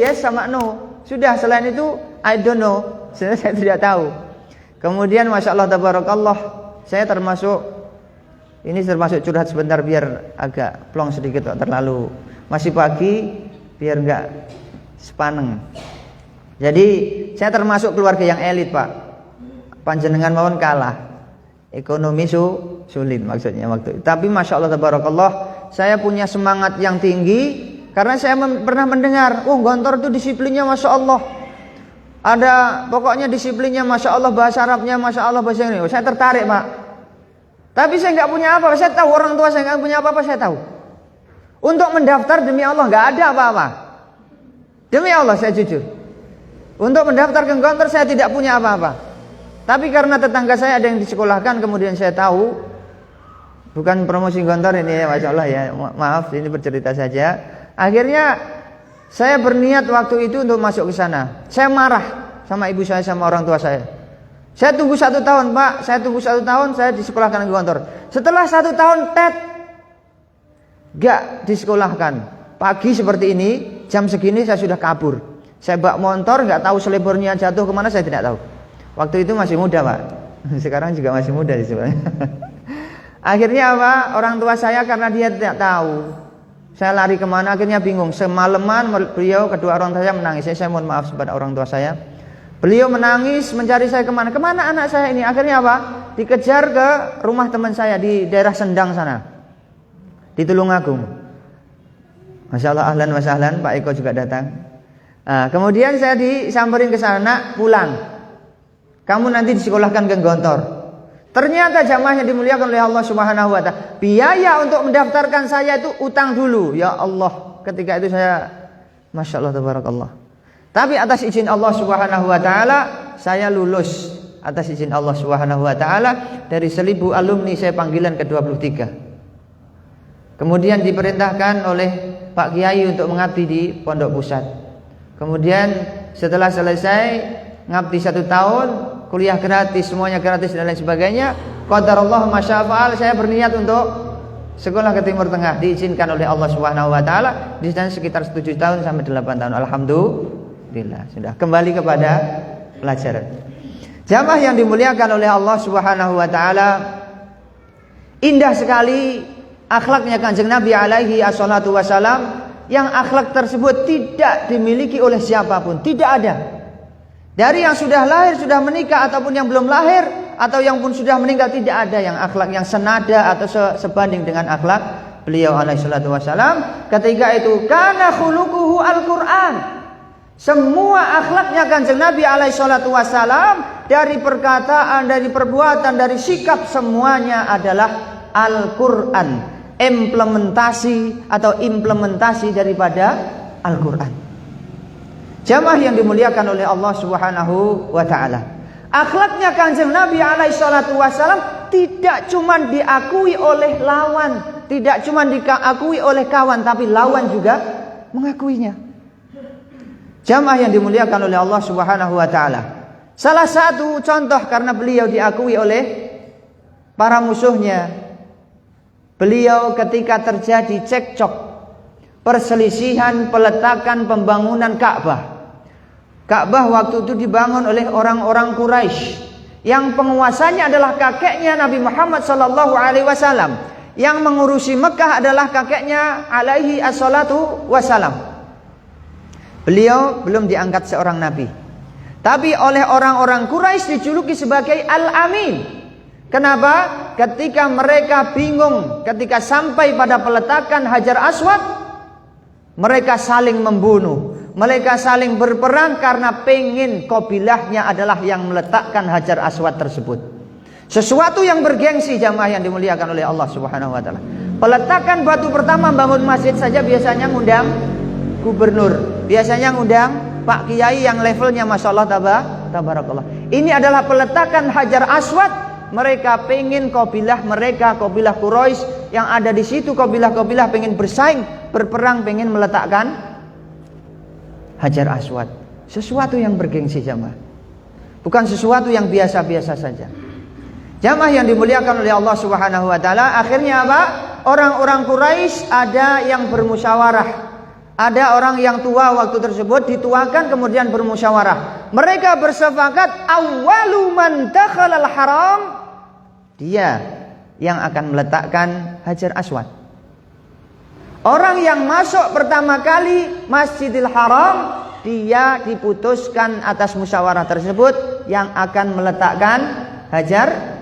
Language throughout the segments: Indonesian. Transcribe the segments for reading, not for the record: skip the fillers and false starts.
yes sama no. Sudah, selain itu I don't know. Saya tidak tahu. Kemudian Masya Allah tabarakallah, saya termasuk curhat sebentar biar agak plong sedikit, terlalu masih pagi biar enggak sepaneng. Jadi saya termasuk keluarga yang elit, Pak. Panjenengan mawon kalah. Ekonomi sulit maksudnya waktu itu. Tapi Masya Allah tabarakallah, saya punya semangat yang tinggi karena saya pernah mendengar, Gontor itu disiplinnya Masya Allah. Ada pokoknya disiplinnya Masya Allah, bahasa Arabnya Masya Allah, bahasa Inggris. Saya tertarik, Pak. Tapi saya nggak punya apa-apa. Saya tahu orang tua saya nggak punya apa-apa, saya tahu. Untuk mendaftar demi Allah nggak ada apa-apa. Demi Allah saya jujur. Untuk mendaftar ke Gontor saya tidak punya apa-apa. Tapi karena tetangga saya ada yang disekolahkan, kemudian saya tahu. Bukan promosi Gontor ini ya, Masya Allah ya. Maaf, ini bercerita saja. Akhirnya saya berniat waktu itu untuk masuk ke sana. Saya marah sama ibu saya, sama orang tua saya. Saya tunggu 1 tahun, Pak. Saya tunggu 1 tahun, saya disekolahkan ke Gontor. Setelah 1 tahun, gak disekolahkan. Pagi seperti ini, jam segini saya sudah kabur. Saya bawa motor, gak tahu selebornya jatuh kemana, saya tidak tahu. Waktu itu masih muda, Pak. Sekarang juga masih muda sih sebenarnya. Akhirnya apa? Orang tua saya karena dia tidak tahu saya lari kemana, akhirnya bingung. Semalaman beliau, kedua orang tua saya menangis. Saya mohon maaf kepada orang tua saya. Beliau menangis mencari saya kemana anak saya ini. Akhirnya apa? Dikejar ke rumah teman saya di daerah Sendang sana, di Tulungagung. Masya Allah, ahlan wa sahlan, Pak Eko juga datang. Kemudian saya disamperin ke sana, pulang. Kamu nanti disekolahkan ke Gontor. Ternyata jamaah yang dimuliakan oleh Allah Subhanahu wa taala, biaya untuk mendaftarkan saya itu utang dulu. Ya Allah, ketika itu saya Masya Allah tabarakallah. Tapi atas izin Allah Subhanahu wa taala saya lulus. Atas izin Allah Subhanahu wa taala, dari 1000 alumni saya panggilan ke-23. Kemudian diperintahkan oleh Pak Kiai untuk mengabdi di Pondok Pusat. Kemudian setelah selesai ngabdi 1 tahun, kuliah gratis, semuanya gratis dan lain sebagainya. Qadarullah masyafa'al, saya berniat untuk sekolah ke Timur Tengah, diizinkan oleh Allah Subhanahu wa taala. Di sana sekitar 7 tahun sampai 8 tahun. Alhamdulillah, sudah kembali kepada pelajaran. Jamaah yang dimuliakan oleh Allah Subhanahu wa taala, indah sekali akhlaknya Kanjeng Nabi alaihi assalatu wassalam, yang akhlak tersebut tidak dimiliki oleh siapapun, tidak ada. Dari yang sudah lahir, sudah menikah, ataupun yang belum lahir, atau yang pun sudah meninggal, tidak ada yang akhlak yang senada atau sebanding dengan akhlak beliau alaihi salatu wassalam. Ketika itu kana khuluquhu Al-Qur'an. Semua akhlaknya Kanjeng Nabi alaihi salatu wassalam, dari perkataan, dari perbuatan, dari sikap, semuanya adalah Al-Qur'an. Implementasi daripada Al-Qur'an. Jamaah yang dimuliakan oleh Allah Subhanahu wa taala, akhlaknya Kanjeng Nabi alaihi salatu wasallam tidak cuma diakui oleh lawan, tidak cuma diakui oleh kawan, tapi lawan juga mengakuinya. Jamaah yang dimuliakan oleh Allah Subhanahu wa taala, salah satu contoh karena beliau diakui oleh para musuhnya. Beliau ketika terjadi cekcok, perselisihan peletakan pembangunan Ka'bah. Ka'bah waktu itu dibangun oleh orang-orang Quraisy yang penguasanya adalah kakeknya Nabi Muhammad sallallahu alaihi wasallam. Yang mengurusi Mekah adalah kakeknya alaihi assalatu wassalam. Beliau belum diangkat seorang nabi, tapi oleh orang-orang Quraisy dijuluki sebagai Al-Amin. Kenapa? Ketika mereka bingung, ketika sampai pada peletakan Hajar Aswad, mereka saling membunuh, mereka saling berperang karena pengen kabilahnya adalah yang meletakkan Hajar Aswad tersebut. Sesuatu yang bergengsi, jamaah yang dimuliakan oleh Allah Subhanahu wa taala. Peletakan batu pertama bangun masjid saja biasanya ngundang gubernur, biasanya ngundang Pak Kiai yang levelnya Masya Allah tabarakallah. Ini adalah peletakan Hajar Aswad. Mereka pengen kabilah mereka, kabilah Quraisy yang ada di situ, kabilah-kabilah pengen bersaing, berperang, pengen meletakkan Hajar Aswad. Sesuatu yang bergengsi, jamaah. Bukan sesuatu yang biasa-biasa saja. Jamaah yang dimuliakan oleh Allah Subhanahu wa taala, akhirnya apa? Orang-orang Quraisy ada yang bermusyawarah, Ada orang yang tua waktu tersebut, dituakan kemudian bermusyawarah. Mereka bersepakat awwalu man dakhalal haram, dia yang akan meletakkan Hajar Aswad. Orang yang masuk pertama kali Masjidil Haram, dia diputuskan atas musyawarah tersebut yang akan meletakkan Hajar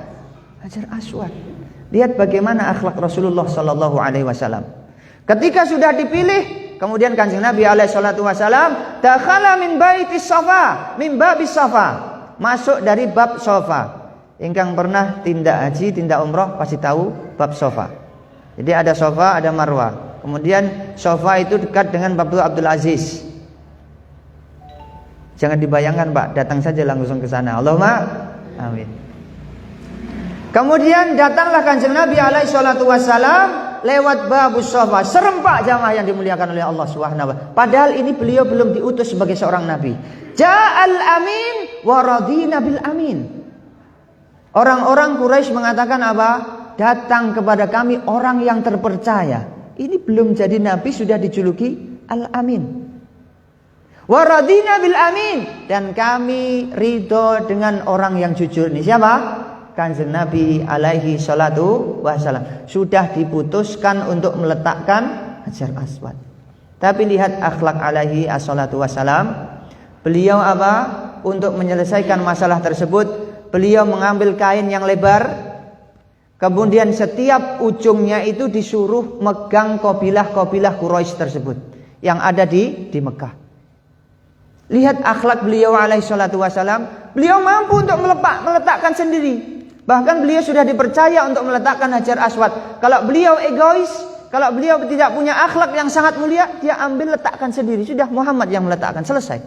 Aswad. Lihat bagaimana akhlak Rasulullah sallallahu alaihi wasallam. Ketika sudah dipilih, kemudian Kanjeng Nabi alaihi salatu wasallam dakhala min baitis safa, min babis safa, masuk dari bab safa. Ingkang pernah tindak haji, tindak umrah pasti tahu bab safa. Jadi ada safa, ada marwah. Kemudian safa itu dekat dengan Baitul Abdul Aziz. Jangan dibayangkan Pak, datang saja langsung ke sana. Allahumma amin. Kemudian datanglah Kanjeng Nabi alaihi salatu wasallam lewat babus safa, serempak jamaah yang dimuliakan oleh Allah Subhanahu wa taala. Padahal ini beliau belum diutus sebagai seorang nabi. Ja'al amin wa radina bil amin. Orang-orang Quraisy mengatakan apa? Datang kepada kami orang yang terpercaya. Ini belum jadi nabi sudah dijuluki al-amin. Wa radina bil amin, dan kami ridho dengan orang yang jujur. Ini siapa? Kanjeng Nabi alaihi salatu wassalam. Sudah diputuskan untuk meletakkan Hajar Aswad. Tapi lihat akhlak alaihi salatu wassalam. Beliau apa? Untuk menyelesaikan masalah tersebut, beliau mengambil kain yang lebar. Kemudian setiap ujungnya itu disuruh megang kabilah-kabilah Quraisy tersebut yang ada di Mekah. Lihat akhlak beliau alaihi salatu wassalam. Beliau mampu untuk meletakkan sendiri. Bahkan beliau sudah dipercaya untuk meletakkan Hajar Aswad. Kalau beliau egois, kalau beliau tidak punya akhlak yang sangat mulia, dia ambil letakkan sendiri. Sudah Muhammad yang meletakkan, selesai.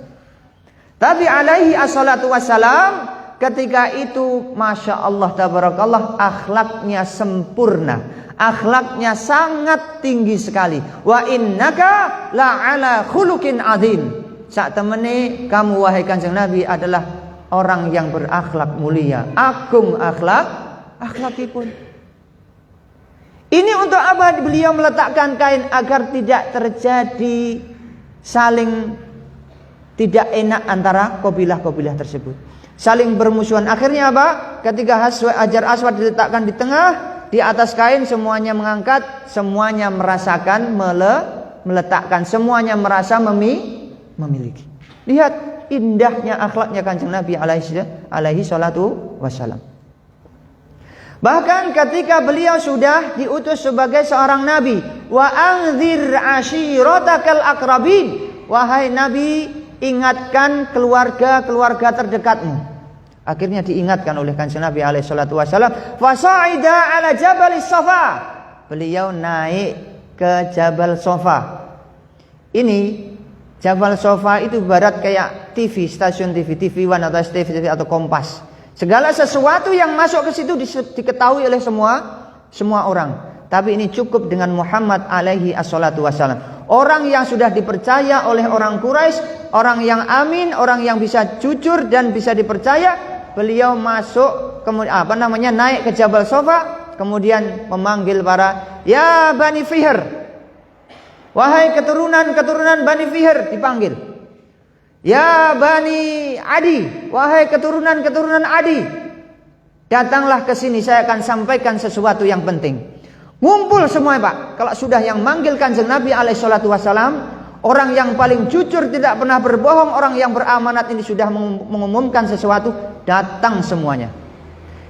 Tapi alaihi assalatu wassalam, ketika itu Masya Allah tabarakallah, akhlaknya sempurna. Akhlaknya sangat tinggi sekali. Wa innaka la'ala khuluqin adzim. Sak temene kamu wahai Kanjeng Nabi adalah orang yang berakhlak mulia, agung akhlakipun. Ini untuk apa beliau meletakkan kain? Agar tidak terjadi saling tidak enak antara kabilah-kabilah tersebut, saling bermusuhan. Akhirnya apa? Ketika Hajar Aswad diletakkan di tengah, di atas kain semuanya mengangkat, semuanya merasakan meletakkan, semuanya merasa memiliki. Lihat indahnya akhlaknya Kanjeng Nabi alaihi salatu wassalam. Bahkan ketika beliau sudah diutus sebagai seorang nabi, wa anzir ashiratakal aqrabin, wahai nabi, ingatkan keluarga-keluarga terdekatmu. Akhirnya diingatkan oleh Kanjeng Nabi alaihi salatu wassalam, fasa'ida ala jabalis safa. Beliau naik ke Jabal Safa. Ini Jabal Safa itu barat kayak TV, stasiun TV One atau STV atau Kompas. Segala sesuatu yang masuk ke situ diketahui oleh semua orang. Tapi ini cukup dengan Muhammad alaihi assalatu wassalam. Orang yang sudah dipercaya oleh orang Quraisy, orang yang amin, orang yang bisa jujur dan bisa dipercaya. Beliau masuk, kemudian naik ke Jabal Safa, kemudian memanggil para ya Bani Fihr. Wahai keturunan Bani Fihr, dipanggil. Ya Bani Adi, wahai keturunan Adi, datanglah ke sini, saya akan sampaikan sesuatu yang penting. Ngumpul semua Pak. Kalau sudah yang manggil Kanjeng Nabi alaihi salatu wassalam, orang yang paling jujur, tidak pernah berbohong, orang yang beramanat ini sudah mengumumkan sesuatu, datang semuanya.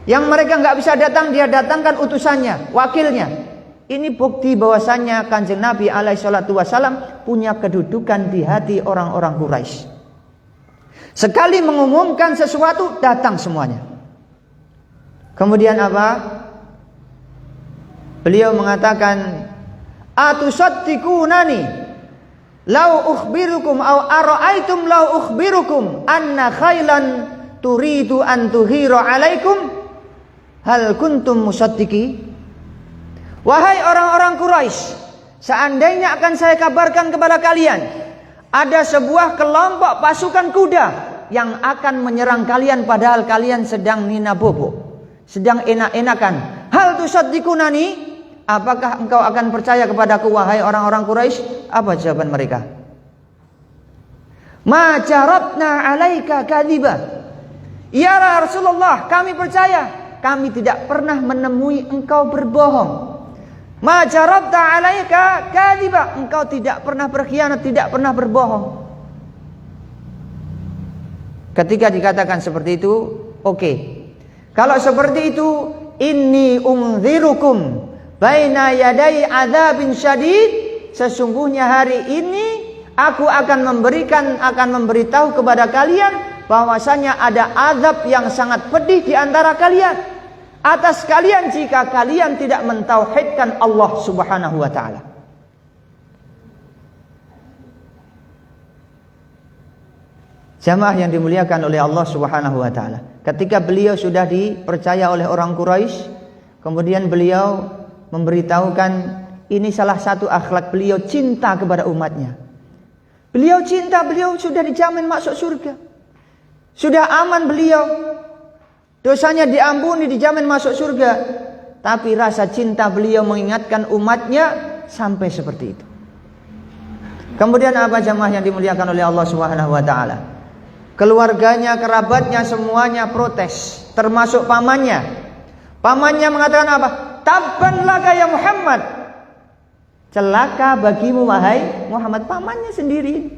Yang mereka nggak bisa datang, dia datangkan utusannya, wakilnya. Ini bukti bahwasannya Kanjeng Nabi alaihi salatu wassalam punya kedudukan di hati orang-orang Quraisy. Sekali mengumumkan sesuatu, datang semuanya. Kemudian apa? Beliau mengatakan, atusaddiqunani lau ukhbirukum aw ara'aitum lau ukhbirukum anna khailan turidu an tuhira alaikum hal kuntum musaddiqi. Wahai orang-orang Quraisy, seandainya akan saya kabarkan kepada kalian, ada sebuah kelompok pasukan kuda yang akan menyerang kalian padahal kalian sedang nina bobo, sedang enak-enakan. Hal tusaddiqunani, apakah engkau akan percaya kepadaku wahai orang-orang Quraisy? Apa jawaban mereka? Ma jarabna 'alaika kadziba. Ya Rasulullah, kami percaya, kami tidak pernah menemui engkau berbohong. Ma jarabta 'alaika kadziba, engkau tidak pernah berkhianat, tidak pernah berbohong. Ketika dikatakan seperti itu, oke. Kalau seperti itu, inni unzirukum baina yadai adzabin syadid, sesungguhnya hari ini aku akan memberitahu kepada kalian bahwasanya ada azab yang sangat pedih di antara kalian atas kalian jika kalian tidak mentauhidkan Allah Subhanahu wa taala. Jamaah yang dimuliakan oleh Allah Subhanahu wa taala, ketika beliau sudah dipercaya oleh orang Quraisy, kemudian beliau memberitahukan ini salah satu akhlak beliau, cinta kepada umatnya. Beliau cinta, beliau sudah dijamin masuk surga. Sudah aman beliau. Dosanya diampuni, dijamin masuk surga. Tapi rasa cinta beliau mengingatkan umatnya sampai seperti itu. Kemudian apa jamaah yang dimuliakan oleh Allah Subhanahu wa taala? Keluarganya, kerabatnya semuanya protes, termasuk pamannya. Pamannya mengatakan apa? Tabban laka ya Muhammad. Celaka bagimu wahai Muhammad. Pamannya sendiri.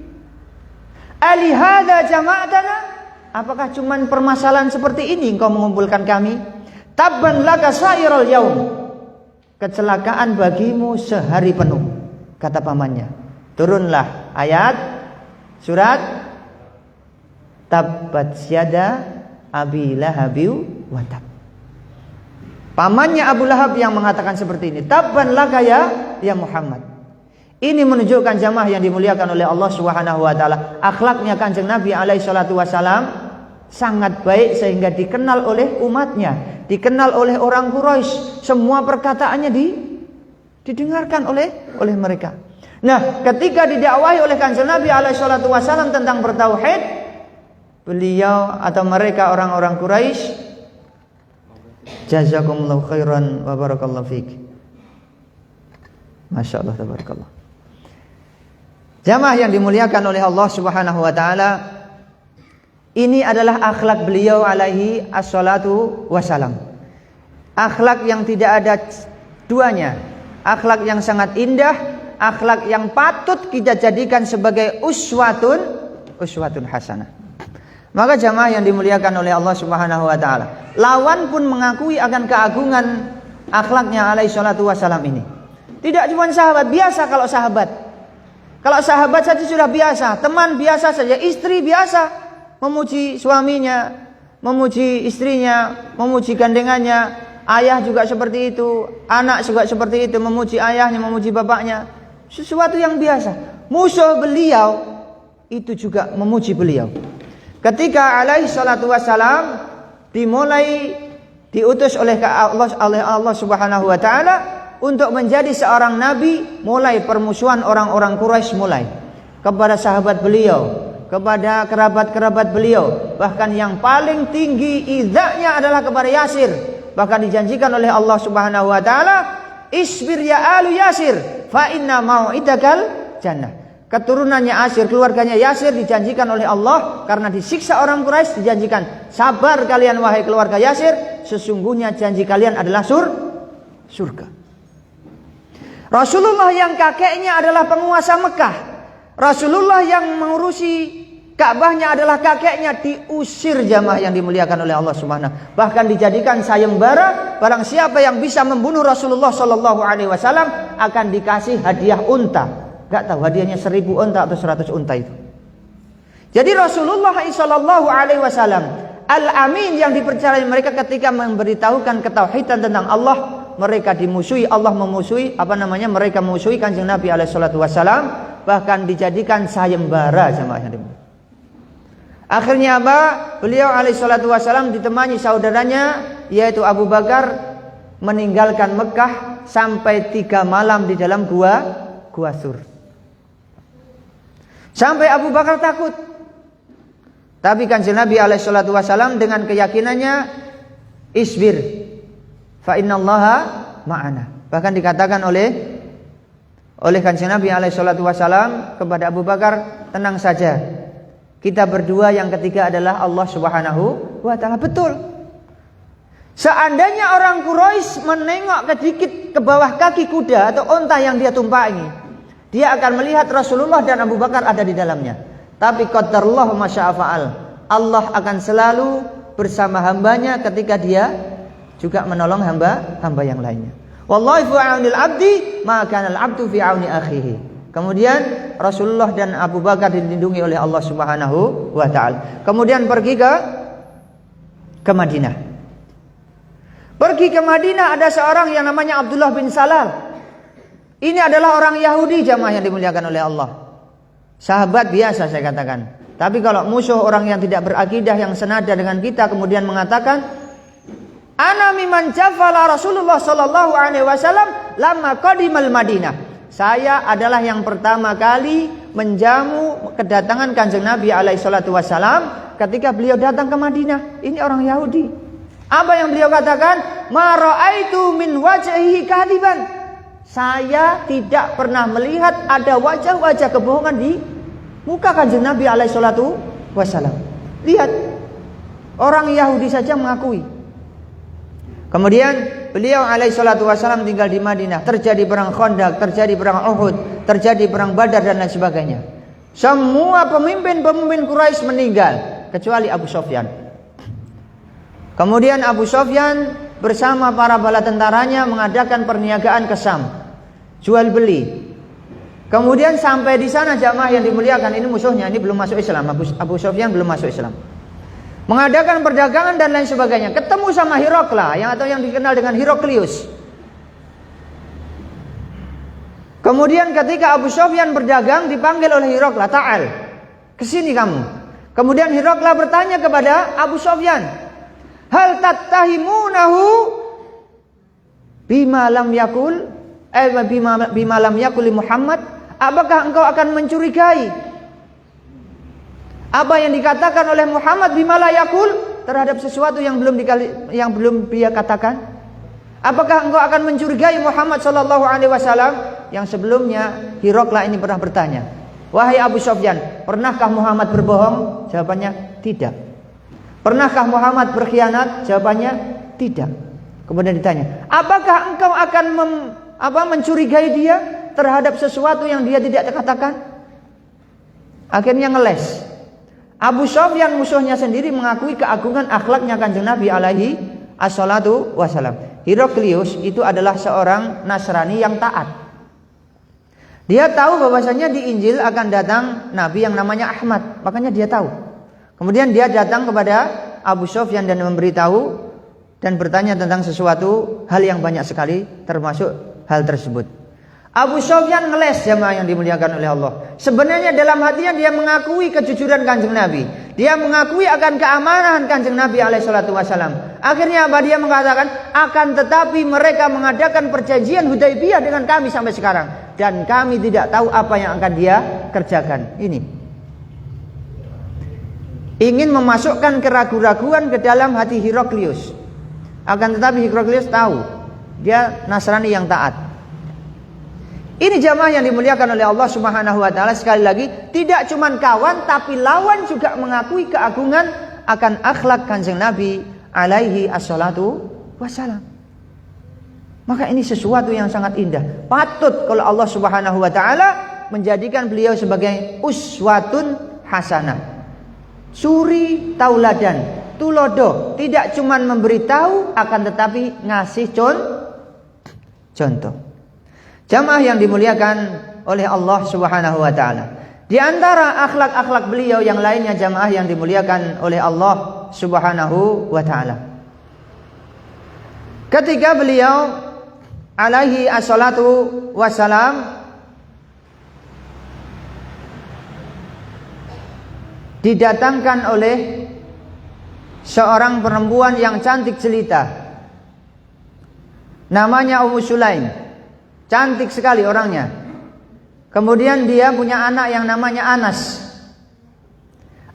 Ali hadza jama'atana? Apakah cuman permasalahan seperti ini engkau mengumpulkan kami? Tabban laka sairal yaum. Kecelakaan bagimu sehari penuh, kata pamannya. Turunlah ayat surat Tabbat yada Abi Lahabi wa tab. Pamannya Abu Lahab yang mengatakan seperti ini. Tabban laka ya Muhammad. Ini menunjukkan jamaah yang dimuliakan oleh Allah Subhanahu wa taala, akhlaknya Kanjeng Nabi alaihi salatu wasalam sangat baik sehingga dikenal oleh umatnya, dikenal oleh orang Quraisy. Semua perkataannya didengarkan oleh mereka. Nah, ketika didakwahi oleh Kanjeng Nabi alaihi salatu wasalam tentang bertauhid, beliau atau mereka orang-orang Quraisy, jazakumullahu khairan wa barakallahu fiik. Masya Allah, tabarakallah. Jamaah yang dimuliakan oleh Allah Subhanahu wa taala, ini adalah akhlak beliau alaihi assalatu wassalam. Akhlak yang tidak ada duanya, akhlak yang sangat indah, akhlak yang patut kita jadikan sebagai uswatun hasanah. Maka jamaah yang dimuliakan oleh Allah Subhanahu wa taala, lawan pun mengakui akan keagungan akhlaknya alaihi salatu wassalam ini. Tidak cuma sahabat biasa, kalau sahabat saja sudah biasa, teman biasa saja, istri biasa memuji suaminya, memuji istrinya, memuji gandengannya, ayah juga seperti itu, anak juga seperti itu, memuji ayahnya, memuji bapaknya, sesuatu yang biasa. Musuh beliau itu juga memuji beliau. Ketika alaihi salatu wassalam dimulai diutus oleh Allah Subhanahu wa taala untuk menjadi seorang nabi, mulai permusuhan orang-orang Quraisy mulai kepada sahabat beliau, kepada kerabat-kerabat beliau, bahkan yang paling tinggi idzanya adalah kepada Yasir. Bahkan dijanjikan oleh Allah Subhanahu wa taala, "Isbir ya alu Yasir, fa inna mau'idakal jannah." Keturunannya Yasir, keluarganya Yasir dijanjikan oleh Allah karena disiksa orang Quraisy, dijanjikan, "Sabar kalian wahai keluarga Yasir, sesungguhnya janji kalian adalah surga." Rasulullah yang kakeknya adalah penguasa Mekah, Rasulullah yang mengurusi Ka'bahnya adalah kakeknya, diusir jamaah yang dimuliakan oleh Allah Subhanahu. Bahkan dijadikan sayembara, barang siapa yang bisa membunuh Rasulullah sallallahu alaihi wasallam akan dikasih hadiah unta. Gak tahu hadiahnya 1000 unta atau 100 unta itu. Jadi Rasulullah sallallahu alaihi wasallam Al-Amin yang dipercayai mereka ketika memberitahukan ketauhidan tentang Allah, mereka dimusuhi, Allah memusuhi, mereka memusuhi Kanjeng Nabi alaihi salatu wasallam, bahkan dijadikan sayembara jamaah yang dimuliakan. Akhirnya apa? Beliau alaihi salatu wasallam ditemani saudaranya yaitu Abu Bakar meninggalkan Mekah sampai 3 malam di dalam gua Sur. Sampai Abu Bakar takut. Tapi Kanjeng Nabi alaihi salatu wasallam dengan keyakinannya, "Isbir fa innallaha ma'ana." Bahkan dikatakan oleh Kanjeng Nabi alaihi salatu wasalam kepada Abu Bakar, tenang saja, kita berdua, yang ketiga adalah Allah Subhanahu wa ta'ala. Betul. Seandainya orang Quraisy menengok sedikit ke bawah kaki kuda atau onta yang dia tumpangi, dia akan melihat Rasulullah dan Abu Bakar ada di dalamnya. Tapi qadarullah ma syaa fa'al. Allah akan selalu bersama hambanya ketika dia juga menolong hamba yang lainnya. Wallahi fi aunil abdi ma kana al-abdu fi auni akhihi. Kemudian Rasulullah dan Abu Bakar dilindungi oleh Allah Subhanahu wa taala. Kemudian pergi ke Madinah. Pergi ke Madinah, ada seorang yang namanya Abdullah bin Salal. Ini adalah orang Yahudi, jamaah yang dimuliakan oleh Allah. Sahabat biasa saya katakan. Tapi kalau musuh, orang yang tidak berakidah, yang senada dengan kita, kemudian mengatakan, ana miman jafala Rasulullah sallallahu alaihi wasallam lamma qadimal Madinah. Saya adalah yang pertama kali menjamu kedatangan Kanjeng Nabi alaihi salatu wasallam ketika beliau datang ke Madinah. Ini orang Yahudi. Apa yang beliau katakan? Ma ra'aitu min wajhihi kadiban. Saya tidak pernah melihat ada wajah-wajah kebohongan di muka Kanjeng Nabi alaihi salatu wasallam. Lihat, orang Yahudi saja mengakui. Kemudian beliau alaihi salatu wasallam tinggal di Madinah. Terjadi perang Khandaq, terjadi perang Uhud, terjadi perang Badar dan lain sebagainya. Semua pemimpin-pemimpin Quraisy meninggal kecuali Abu Sufyan. Kemudian Abu Sufyan bersama para bala tentaranya mengadakan perniagaan ke Syam, jual beli. Kemudian sampai di sana, jamaah yang dimuliakan, ini musuhnya, ini belum masuk Islam. Abu Sufyan belum masuk Islam. Mengadakan perdagangan dan lain sebagainya. Ketemu sama Hirokla, yang dikenal dengan Heraklius. Kemudian ketika Abu Sufyan berdagang, dipanggil oleh Hirokla, ta'al, kesini kamu. Kemudian Hirokla bertanya kepada Abu Sufyan, hal tattahimunahu bima lam yakul bima lam yakul Muhammad? Apakah engkau akan mencurigai apa yang dikatakan oleh Muhammad bima la yakul, terhadap sesuatu yang belum dia katakan? Apakah engkau akan mencurigai Muhammad sallallahu alaihi wasallam? Yang sebelumnya Hirokla ini pernah bertanya, wahai Abu Sufyan, pernahkah Muhammad berbohong? Jawabannya tidak. Pernahkah Muhammad berkhianat? Jawabannya tidak. Kemudian ditanya, apakah engkau akan mencurigai dia terhadap sesuatu yang dia tidak katakan? Akhirnya ngeles. Abu Sufyan musuhnya sendiri mengakui keagungan akhlaknya Kanjeng Nabi alaihi assalatu wassalam. Heraklius itu adalah seorang Nasrani yang taat. Dia tahu bahwasanya di Injil akan datang Nabi yang namanya Ahmad, makanya dia tahu. Kemudian dia datang kepada Abu Sufyan dan memberitahu dan bertanya tentang sesuatu hal yang banyak sekali, termasuk hal tersebut. Abu Sufyan ngeles, jamaah yang dimuliakan oleh Allah. Sebenarnya dalam hatinya dia mengakui kejujuran Kanjeng Nabi. Dia mengakui akan keamanan Kanjeng Nabi alaihi salatu wasallam. Akhirnya apa dia mengatakan? Akan tetapi mereka mengadakan perjanjian Hudaibiyah dengan kami sampai sekarang. Dan kami tidak tahu apa yang akan dia kerjakan. Ini ingin memasukkan keraguan-raguan ke dalam hati Heraklius. Akan tetapi Heraklius tahu dia Nasrani yang taat. Ini jamaah yang dimuliakan oleh Allah Subhanahu wa taala, sekali lagi tidak cuma kawan tapi lawan juga mengakui keagungan akan akhlak Kanjeng Nabi alaihi assalatu wassalam. Maka ini sesuatu yang sangat indah. Patut kalau Allah Subhanahu wa taala menjadikan beliau sebagai uswatun hasanah. Suri tauladan, tulodo, tidak cuma memberitahu akan tetapi ngasih contoh. Jamaah yang dimuliakan oleh Allah Subhanahu wa taala. Di antara akhlak-akhlak beliau yang lainnya, jamaah yang dimuliakan oleh Allah Subhanahu wa taala. Ketika beliau alaihi assalatu wassalam didatangkan oleh seorang perempuan yang cantik jelita, namanya Ummu Sulaim. Cantik sekali orangnya. Kemudian dia punya anak yang namanya Anas.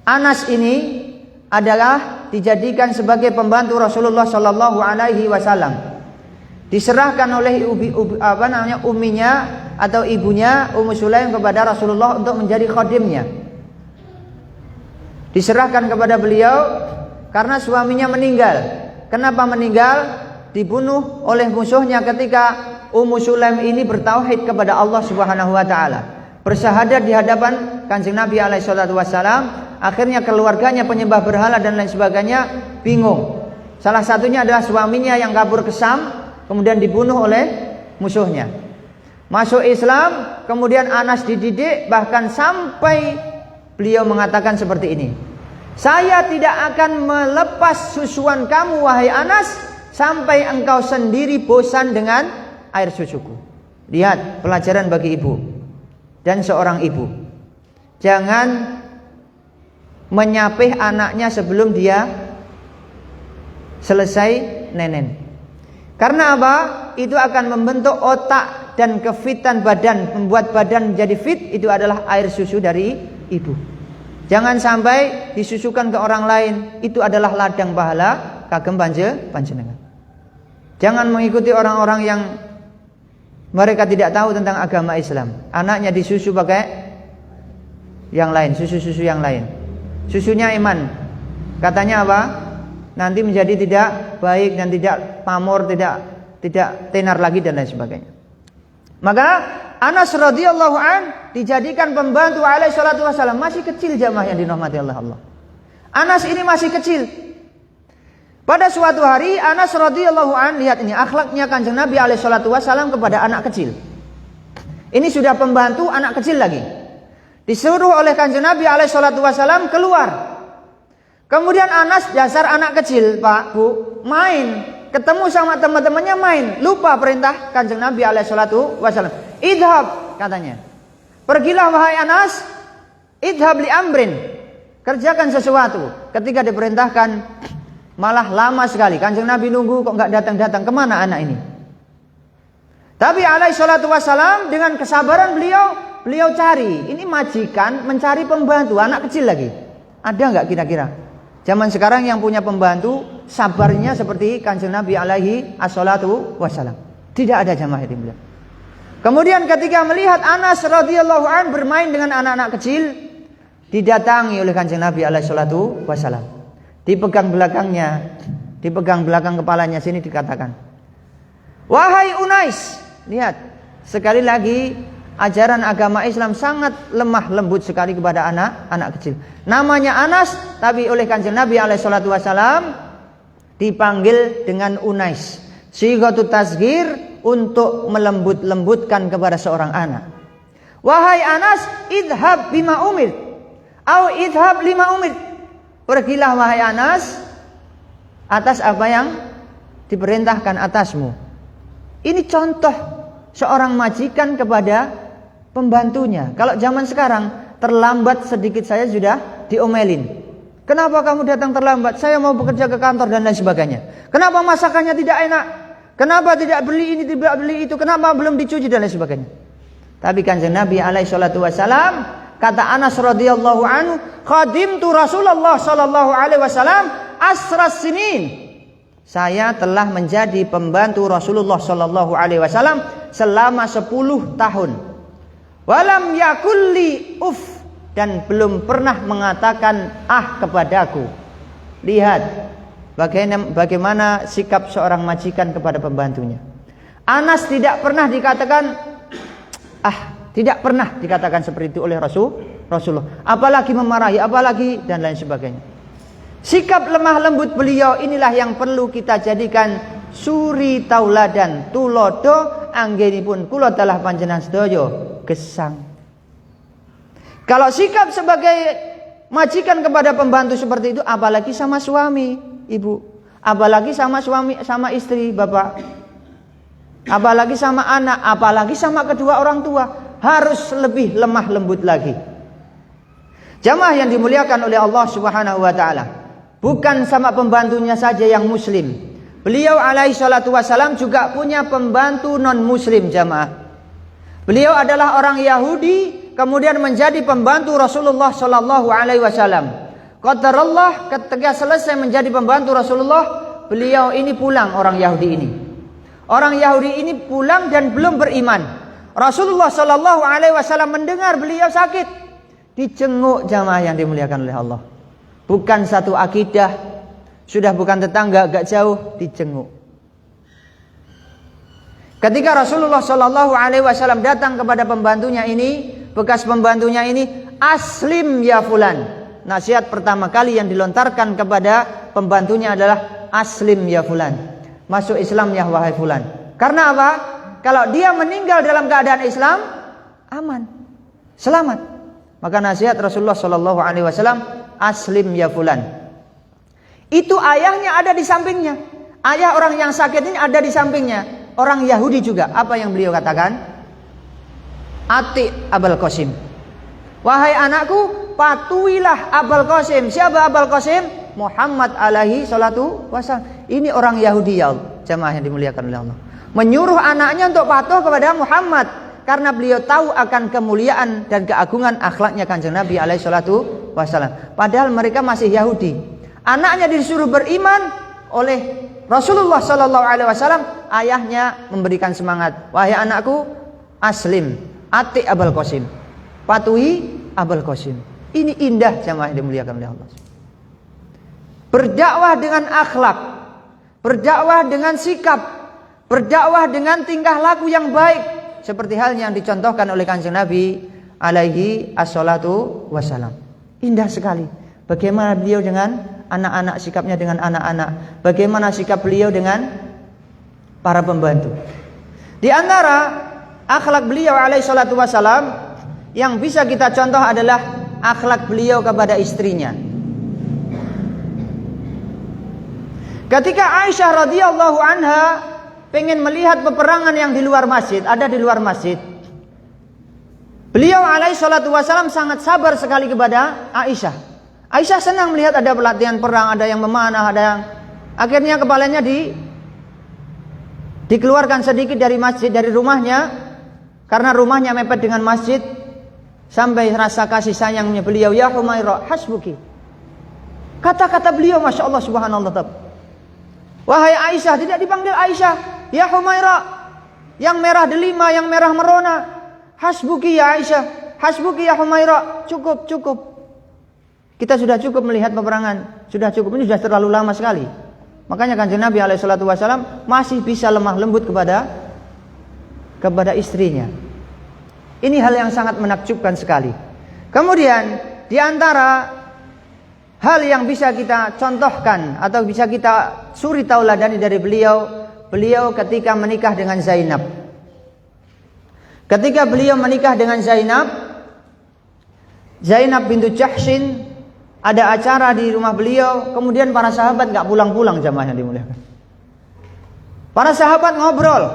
Anas ini adalah dijadikan sebagai pembantu Rasulullah sallallahu alaihi wasallam. Diserahkan oleh umminya atau ibunya Ummu Sulaim kepada Rasulullah untuk menjadi khadimnya. Diserahkan kepada beliau karena suaminya meninggal. Kenapa meninggal? Dibunuh oleh musuhnya ketika Ummu Sulaim ini bertauhid kepada Allah Subhanahu wa taala. Bersyahadat di hadapan Kanjeng Nabi alaihi salatu wasallam. Akhirnya keluarganya penyembah berhala dan lain sebagainya bingung. Salah satunya adalah suaminya yang kabur ke Syam, kemudian dibunuh oleh musuhnya. Masuk Islam, kemudian Anas dididik, bahkan sampai beliau mengatakan seperti ini. Saya tidak akan melepas susuan kamu wahai Anas sampai engkau sendiri bosan dengan air susuku. Lihat pelajaran bagi ibu dan seorang ibu. Jangan menyapih anaknya sebelum dia selesai nenen. Karena apa? Itu akan membentuk otak dan kefitan badan, membuat badan menjadi fit. Itu adalah air susu dari ibu. Jangan sampai disusukan ke orang lain. Itu adalah ladang pahala kagem panjenengan. Jangan mengikuti orang-orang yang mereka tidak tahu tentang agama Islam. Anaknya disusu pakai yang lain, susu-susu yang lain. Susunya iman. Katanya apa? Nanti menjadi tidak baik dan tidak pamor, tidak tenar lagi dan lain sebagainya. Maka Anas radhiyallahu an dijadikan pembantu alaihi salatu wasallam. Masih kecil jamaah yang dirahmati Allah. Anas ini masih kecil. Pada suatu hari Anas radhiyallahu an, lihat ini akhlaknya Kanjeng Nabi alaihi salatu wasallam kepada anak kecil. Ini sudah pembantu anak kecil lagi. Disuruh oleh Kanjeng Nabi alaihi salatu wasallam keluar. Kemudian Anas dasar anak kecil, Pak, Bu, main, ketemu sama teman-temannya main, lupa perintah Kanjeng Nabi alaihi salatu wasallam. Idhab, katanya. Pergilah wahai Anas, idhab li amrin. Kerjakan sesuatu. Ketika diperintahkan malah lama sekali. Kanjeng Nabi nunggu kok enggak datang-datang. Kemana anak ini? Tapi alaihi salatu wasallam dengan kesabaran beliau cari. Ini majikan mencari pembantu, anak kecil lagi. Ada enggak kira-kira? Zaman sekarang yang punya pembantu sabarnya seperti Kanjeng Nabi alaihi assalatu wassalam. Tidak ada jamaah yang mulia. Kemudian ketika melihat Anas radhiyallahu an bermain dengan anak-anak kecil, didatangi oleh Kanjeng Nabi alaihi salatu wassalam. Dipegang belakangnya, dipegang belakang kepalanya sini dikatakan, "Wahai Unais," lihat, sekali lagi ajaran agama Islam sangat lemah lembut sekali kepada anak kecil. Namanya Anas, tapi oleh Kanjeng Nabi alaihi salatu wasallam dipanggil dengan Unais. Sighatut tasghir, untuk melembut-lembutkan kepada seorang anak. Wahai Anas, idhab bima umir, au idhab lima umir. Pergilah wahai Anas atas apa yang diperintahkan atasmu. Ini contoh seorang majikan kepada pembantunya. Kalau zaman sekarang terlambat sedikit saya sudah diomelin. Kenapa kamu datang terlambat? Saya mau bekerja ke kantor dan lain sebagainya. Kenapa masakannya tidak enak? Kenapa tidak beli ini, tidak beli itu? Kenapa belum dicuci dan lain sebagainya? Tapi Kanjeng Nabi alaihi salatu wasalam, kata Anas radhiyallahu anhu, khadimtu Rasulullah sallallahu alaihi wasallam asras sinin. Saya telah menjadi pembantu Rasulullah sallallahu alaihi wasallam selama 10 tahun. Walam yakulli uf, dan belum pernah mengatakan kepadaku. Lihat bagaimana sikap seorang majikan kepada pembantunya. Anas tidak pernah dikatakan tidak pernah dikatakan seperti itu oleh Rasulullah. Apalagi memarahi, apalagi dan lain sebagainya. Sikap lemah lembut beliau inilah yang perlu kita jadikan suri tauladan tulodo anggenipun kula dalah panjenengan sedaya gesang. Kalau sikap sebagai majikan kepada pembantu seperti itu, apalagi sama suami, ibu, apalagi sama suami, sama istri, bapak, apalagi sama anak, apalagi sama kedua orang tua, harus lebih lemah lembut lagi. Jamaah yang dimuliakan oleh Allah Subhanahu wa taala, bukan sama pembantunya saja yang muslim. Beliau alaihi salatu wasalam juga punya pembantu non muslim, jamaah. Beliau adalah orang Yahudi, kemudian menjadi pembantu Rasulullah sallallahu alaihi wasallam. Qadarullah ketika selesai menjadi pembantu Rasulullah, beliau ini pulang, orang Yahudi ini. Orang Yahudi ini pulang dan belum beriman. Rasulullah Shallallahu Alaihi Wasallam mendengar beliau sakit, dijenguk jamaah yang dimuliakan oleh Allah. Bukan satu akidah, sudah bukan tetangga, agak jauh, dijenguk. Ketika Rasulullah Shallallahu Alaihi Wasallam datang kepada pembantunya ini, bekas pembantunya ini, aslim ya fulan. Nasihat pertama kali yang dilontarkan kepada pembantunya adalah aslim ya fulan. Masuk Islam ya wahai fulan. Karena apa? Kalau dia meninggal dalam keadaan Islam, aman, selamat. Maka nasihat Rasulullah Shallallahu Alaihi Wasallam, aslim ya fulan. Itu ayahnya ada di sampingnya. Ayah orang yang sakit ini ada di sampingnya. Orang Yahudi juga. Apa yang beliau katakan? Ati Abul Qasim. Wahai anakku, patuhilah Abul Qasim. Siapa Abul Qasim? Muhammad alaihi salatu wasallam. Ini orang Yahudi ya Allah, jamaah yang dimuliakan oleh Allah. Menyuruh anaknya untuk patuh kepada Muhammad karena beliau tahu akan kemuliaan dan keagungan akhlaknya Kanjeng Nabi alaihi salatu wasallam. Padahal mereka masih Yahudi. Anaknya disuruh beriman oleh Rasulullah sallallahu alaihi wasallam, ayahnya memberikan semangat. Wahai anakku, aslim, ati Abul Qasim. Patuhi Abul Qasim. Ini indah jamaah yang dimuliakan oleh Allah. Berdakwah dengan akhlak, berdakwah dengan sikap, berdakwah dengan tingkah laku yang baik, seperti halnya yang dicontohkan oleh Kanjeng Nabi alaihi assalatu wassalam. Indah sekali. Bagaimana beliau dengan anak-anak, sikapnya dengan anak-anak, bagaimana sikap beliau dengan para pembantu. Di antara akhlak beliau alaihi salatu wassalam yang bisa kita contoh adalah akhlak beliau kepada istrinya. Ketika Aisyah radhiyallahu anha pengen melihat peperangan yang di luar masjid, ada di luar masjid, beliau alaihi salatu wassalam sangat sabar sekali kepada Aisyah. Aisyah senang melihat ada pelatihan perang, ada yang memanah, ada yang akhirnya kepalanya dikeluarkan sedikit dari masjid, dari rumahnya, karena rumahnya mepet dengan masjid. Sampai rasa kasih sayangnya beliau, ya Humairah, hasbuki. Kata-kata beliau, masya Allah subhanallah. Wahai Aisyah, tidak dipanggil Aisyah, ya Humairah, yang merah delima, yang merah merona. Hasbuki ya Aisyah, hasbuki ya Humairah. Cukup, cukup. Kita sudah cukup melihat peperangan, sudah cukup. Ini sudah terlalu lama sekali. Makanya Kanjeng Nabi alaihi salatu wasallam masih bisa lemah lembut kepada istrinya. Ini hal yang sangat menakjubkan sekali. Kemudian di antara hal yang bisa kita contohkan atau bisa kita suri tauladani dari beliau ketika menikah dengan Zainab. Ketika beliau menikah dengan Zainab bintu Jahshin, ada acara di rumah beliau, kemudian para sahabat enggak pulang-pulang, jamaah yang dimuliakan. Para sahabat ngobrol.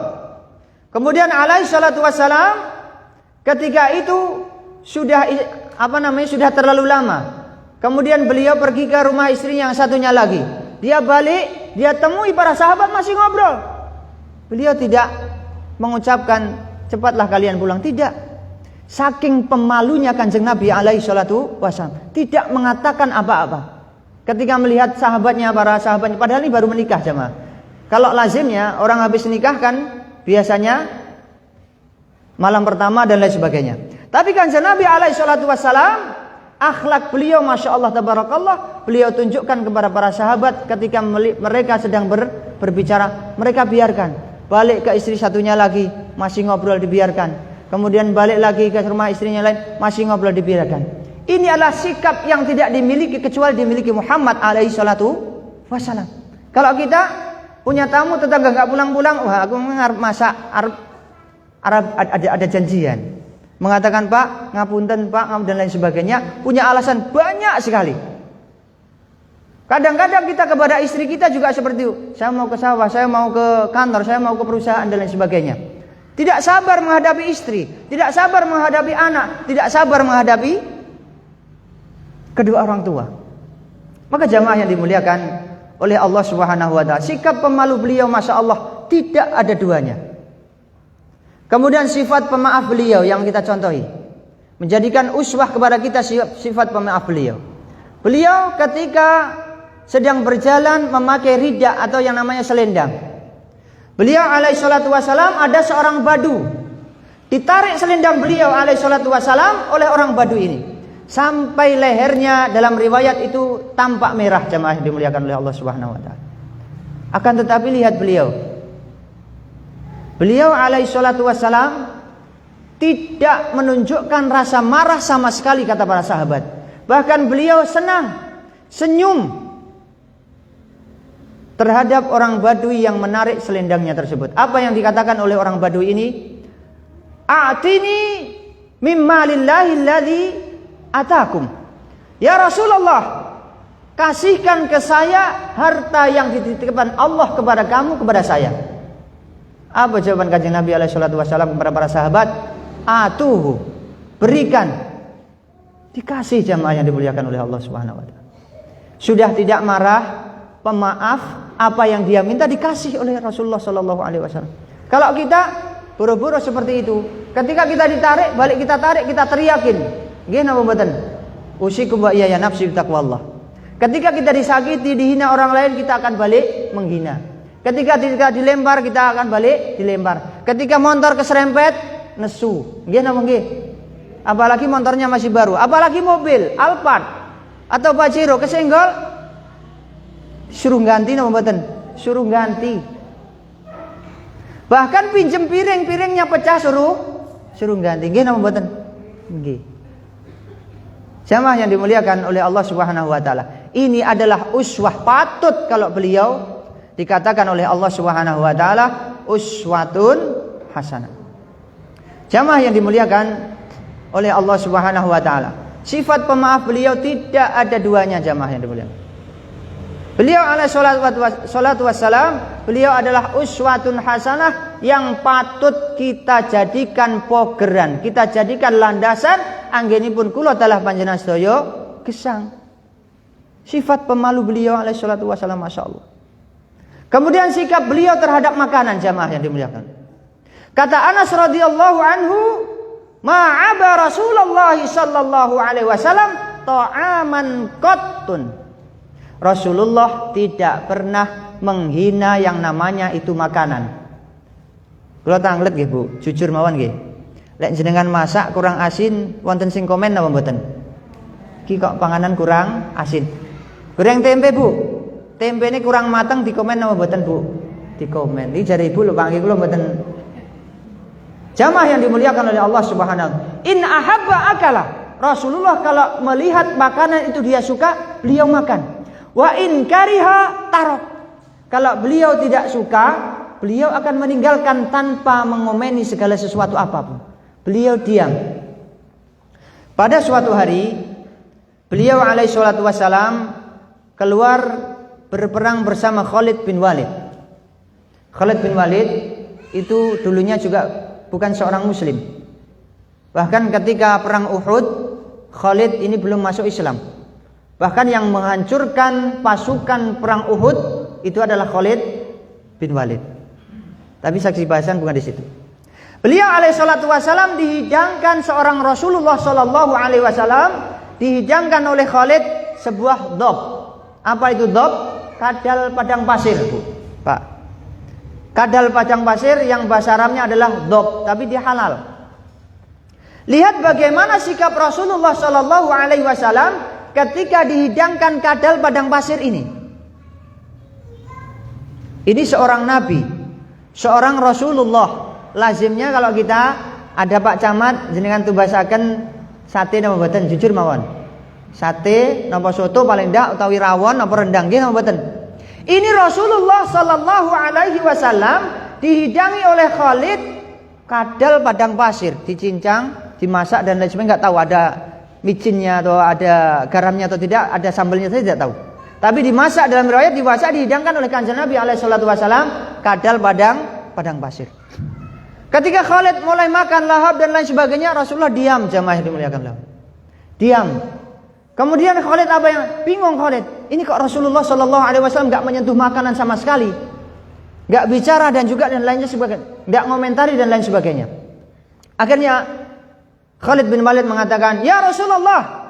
Kemudian alaihi salatu wassalam ketika itu sudah terlalu lama. Kemudian beliau pergi ke rumah istrinya yang satunya lagi. Dia balik, dia temui para sahabat masih ngobrol. Beliau tidak mengucapkan cepatlah kalian pulang, tidak. Saking pemalunya Kanjeng Nabi alaihi salatu wasallam, tidak mengatakan apa-apa. Ketika melihat para sahabatnya, padahal ini baru menikah jemaah. Kalau lazimnya orang habis nikah kan biasanya malam pertama dan lain sebagainya. Tapi Kanjeng Nabi alaihi salatu wassalam, akhlak beliau masya Allah tabarakallah, beliau tunjukkan kepada para sahabat ketika mereka sedang berbicara, mereka biarkan. Balik ke istri satunya lagi, masih ngobrol, dibiarkan. Kemudian balik lagi ke rumah istrinya lain, masih ngobrol, dibiarkan. Ini adalah sikap yang tidak dimiliki kecuali dimiliki Muhammad alaihi salatu wassalam. Kalau kita punya tamu tetangga enggak pulang-pulang, wah aku ngarep masak, ada janjian. Mengatakan Pak, ngapunten Pak, dan lain sebagainya, punya alasan banyak sekali. Kadang-kadang kita kepada istri kita juga seperti itu. Saya mau ke sawah, saya mau ke kantor, saya mau ke perusahaan dan lain sebagainya. Tidak sabar menghadapi istri, tidak sabar menghadapi anak, tidak sabar menghadapi kedua orang tua. Maka jamaah yang dimuliakan oleh Allah Subhanahu wa taala, sikap pemalu beliau masya Allah tidak ada duanya. Kemudian sifat pemaaf beliau yang kita contohi, menjadikan uswah kepada kita sifat pemaaf beliau. Beliau ketika sedang berjalan memakai ridha atau yang namanya selendang. Beliau alaihi salatu wasalam, ada seorang badu, ditarik selendang beliau alaihi salatu wasalam oleh orang badu ini, sampai lehernya dalam riwayat itu tampak merah, jamaah yang dimuliakan oleh Allah Subhanahu wa taala. Akan tetapi lihat beliau alaihi salatu wasalam tidak menunjukkan rasa marah sama sekali, kata para sahabat. Bahkan beliau senang, senyum terhadap orang Badui yang menarik selendangnya tersebut. Apa yang dikatakan oleh orang Badui ini? A'tini mimma lillahi alladhi atakum. Ya Rasulullah, kasihkan ke saya harta yang dititipkan Allah kepada kamu, kepada saya. Apa jawaban Kanjeng Nabi alaihi salatu wasallam kepada para sahabat? Atuhu, berikan. Dikasih, jamaah yang dimuliakan oleh Allah Subhanahu wa taala. Sudah tidak marah, pemaaf, apa yang dia minta dikasih oleh Rasulullah sallallahu alaihi wasallam. Kalau kita buru-buru seperti itu, ketika kita ditarik, balik kita tarik, kita teriakin. Nggih napa mboten? Usikum wa iyaya nafsi bitaqwallah. Ketika kita disakiti, dihina orang lain, kita akan balik menghina. Ketika dilempar, kita akan balik dilempar. Ketika motor keserempet, nesu. Nggih napa nggih? Apalagi motornya masih baru, apalagi mobil Alphard atau Pajero kesenggol, suruh ganti napa mboten? Suruh ganti. Bahkan pinjem piringnya pecah, suruh ganti. Nggih napa mboten? Nggih. Jamaah yang dimuliakan oleh Allah Subhanahu wa taala. Ini adalah uswah, patut kalau beliau dikatakan oleh Allah Subhanahu wa taala uswatun hasanah. Jamaah yang dimuliakan oleh Allah Subhanahu wa taala. Sifat pemaaf beliau tidak ada duanya, jamaah yang dimuliakan. Beliau alaihi salatu wassalam, beliau adalah uswatun hasanah yang patut kita jadikan pogeran, kita jadikan landasan anggenipun kula talah panjenengan sedaya gesang. Sifat pemalu beliau alaihi salatu wassalam, masyaallah. Kemudian sikap beliau terhadap makanan, jamaah yang dimuliakan. Kata Anas radhiyallahu anhu, ma'aba Rasulullah sallallahu alaihi wasallam ta'aman qattun. Rasulullah tidak pernah menghina yang namanya itu makanan. Kula tanglet nggih, Bu, jujur mawon nggih. Lek jenengan masak kurang asin, wonten sing komen napa mboten? Ki kok panganan kurang asin. Goreng tempe, Bu. Tempe ini kurang matang, dikomen napa mboten, Bu? Dikomen. Iki jare Ibu lho, Pak, kula mboten. Jamaah yang dimuliakan oleh Allah Subhanahu. In ahabba akala. Rasulullah kalau melihat makanan itu dia suka, beliau makan. Wa in kariha tarok. Kalau beliau tidak suka, beliau akan meninggalkan tanpa mengomeni segala sesuatu apapun. Beliau diam. Pada suatu hari, beliau alaihi salatu wassalam keluar berperang bersama Khalid bin Walid. Khalid bin Walid itu dulunya juga bukan seorang muslim. Bahkan ketika perang Uhud, Khalid ini belum masuk Islam. Bahkan yang menghancurkan pasukan perang Uhud itu adalah Khalid bin Walid. Tapi saksi bahasan bukan di situ. Beliau alaihi salatu wasallam dihidangkan seorang Rasulullah sallallahu alaihi wasallam, dihidangkan oleh Khalid sebuah dhab. Apa itu dhab? Kadal padang pasir, Bu. Pak. Kadal padang pasir yang bahasa Arabnya adalah dhab, tapi dia halal. Lihat bagaimana sikap Rasulullah sallallahu alaihi wasallam ketika dihidangkan kadal padang pasir ini. Ini seorang nabi, seorang Rasulullah. Lazimnya kalau kita ada Pak Camat jenengan tubasaken sate napa mboten, jujur mawon. Sate napa soto paling ndak utawi rawon napa rendang nggih napa mboten. Ini Rasulullah sallallahu alaihi wasallam dihidangi oleh Khalid kadal padang pasir, dicincang, dimasak dan lain sebagainya, enggak tahu ada micinnya atau ada garamnya atau tidak, ada sambalnya saya tidak tahu. Tapi dimasak, dalam riwayat dimasak, dihidangkan oleh Kanjeng Nabi alaihi salatu wasallam kadal padang pasir. Ketika Khalid mulai makan lahap dan lain sebagainya, Rasulullah diam, jamaah yang dimuliakan Allah. Diam. Kemudian Khalid apa yang bingung Khalid? Ini kok Rasulullah sallallahu alaihi wasallam enggak menyentuh makanan sama sekali. Enggak bicara dan juga dan lainnya sebagainya. Enggak ngomentari dan lain sebagainya. Akhirnya Khalid bin Walid mengatakan, "Ya Rasulullah,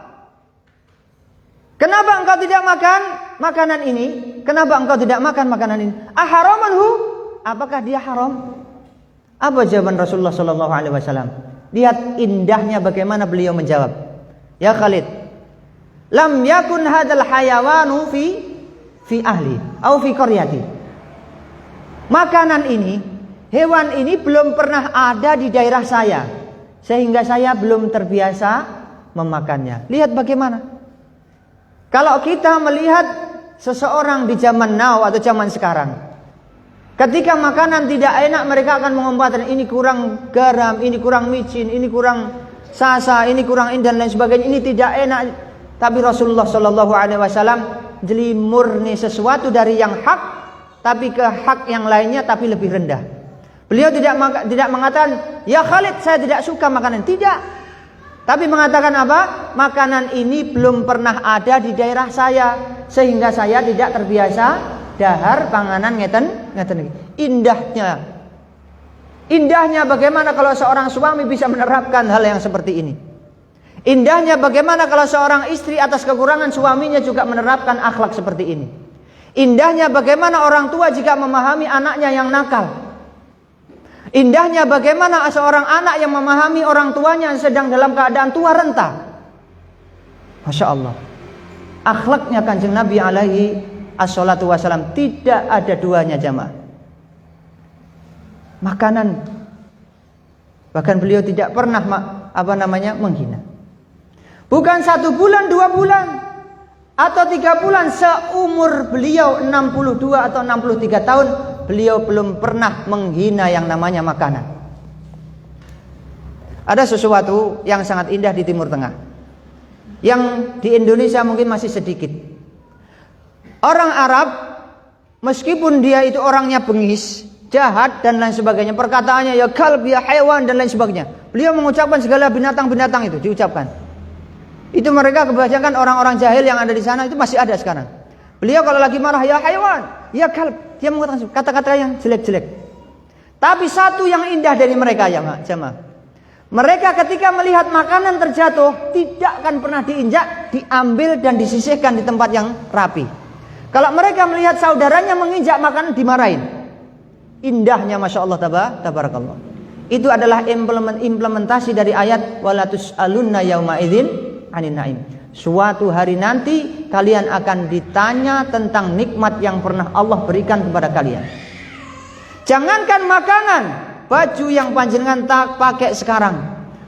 kenapa engkau tidak makan makanan ini? Kenapa engkau tidak makan makanan ini? Aharamanhu? apakah dia haram? Apa jawaban Rasulullah sallallahu alaihi wasallam? Lihat indahnya bagaimana beliau menjawab. Ya Khalid, lam yakun hadzal hayawanu fi ahli atau fi qaryati. Makanan ini, hewan ini belum pernah ada di daerah saya, sehingga saya belum terbiasa memakannya. Lihat bagaimana. Kalau kita melihat seseorang di zaman now atau zaman sekarang, ketika makanan tidak enak, mereka akan mengumpat, ini kurang garam, ini kurang micin, ini kurang sasa, ini kurang ini dan lain sebagainya. Ini tidak enak. Tapi Rasulullah Shallallahu Alaihi Wasallam jeli murni sesuatu dari yang hak, tapi ke hak yang lainnya, tapi lebih rendah. Beliau tidak mengatakan, ya Khalid, saya tidak suka makanan. Tidak. Tapi mengatakan apa? Makanan ini belum pernah ada di daerah saya, sehingga saya tidak terbiasa dahar panganan ngeten. Indahnya bagaimana kalau seorang suami bisa menerapkan hal yang seperti ini. Indahnya bagaimana kalau seorang istri atas kekurangan suaminya juga menerapkan akhlak seperti ini. Indahnya bagaimana orang tua jika memahami anaknya yang nakal. Indahnya bagaimana seorang anak yang memahami orang tuanya yang sedang dalam keadaan tua renta. Masya Allah. Akhlaknya Kanjeng Nabi alaihi assalatu wassalam tidak ada duanya jamaah. Makanan, bahkan beliau tidak pernah menghina. Bukan 1 bulan, 2 bulan, atau 3 bulan, seumur beliau 62 atau 63 tahun, beliau belum pernah menghina yang namanya makanan. Ada sesuatu yang sangat indah di Timur Tengah, yang di Indonesia mungkin masih sedikit. Orang Arab, meskipun dia itu orangnya bengis, jahat dan lain sebagainya, perkataannya ya kalb, ya hewan dan lain sebagainya, beliau mengucapkan segala binatang-binatang itu diucapkan. Itu mereka kebanyakan orang-orang jahil yang ada di sana itu masih ada sekarang. Beliau kalau lagi marah, ya hewan, ya kalb, dia mengatakan kata-kata yang jelek-jelek. Tapi satu yang indah dari mereka ya jemaah, mereka ketika melihat makanan terjatuh tidak akan pernah diinjak, diambil dan disisihkan di tempat yang rapi. Kalau mereka melihat saudaranya menginjak makanan, dimarahin. Indahnya Masya Allah tabarakallah. Itu adalah implementasi dari ayat wala tus'alunna yauma idzin anin naim. Suatu hari nanti kalian akan ditanya tentang nikmat yang pernah Allah berikan kepada kalian. Jangankan makanan, baju yang panjenengan tak pakai sekarang,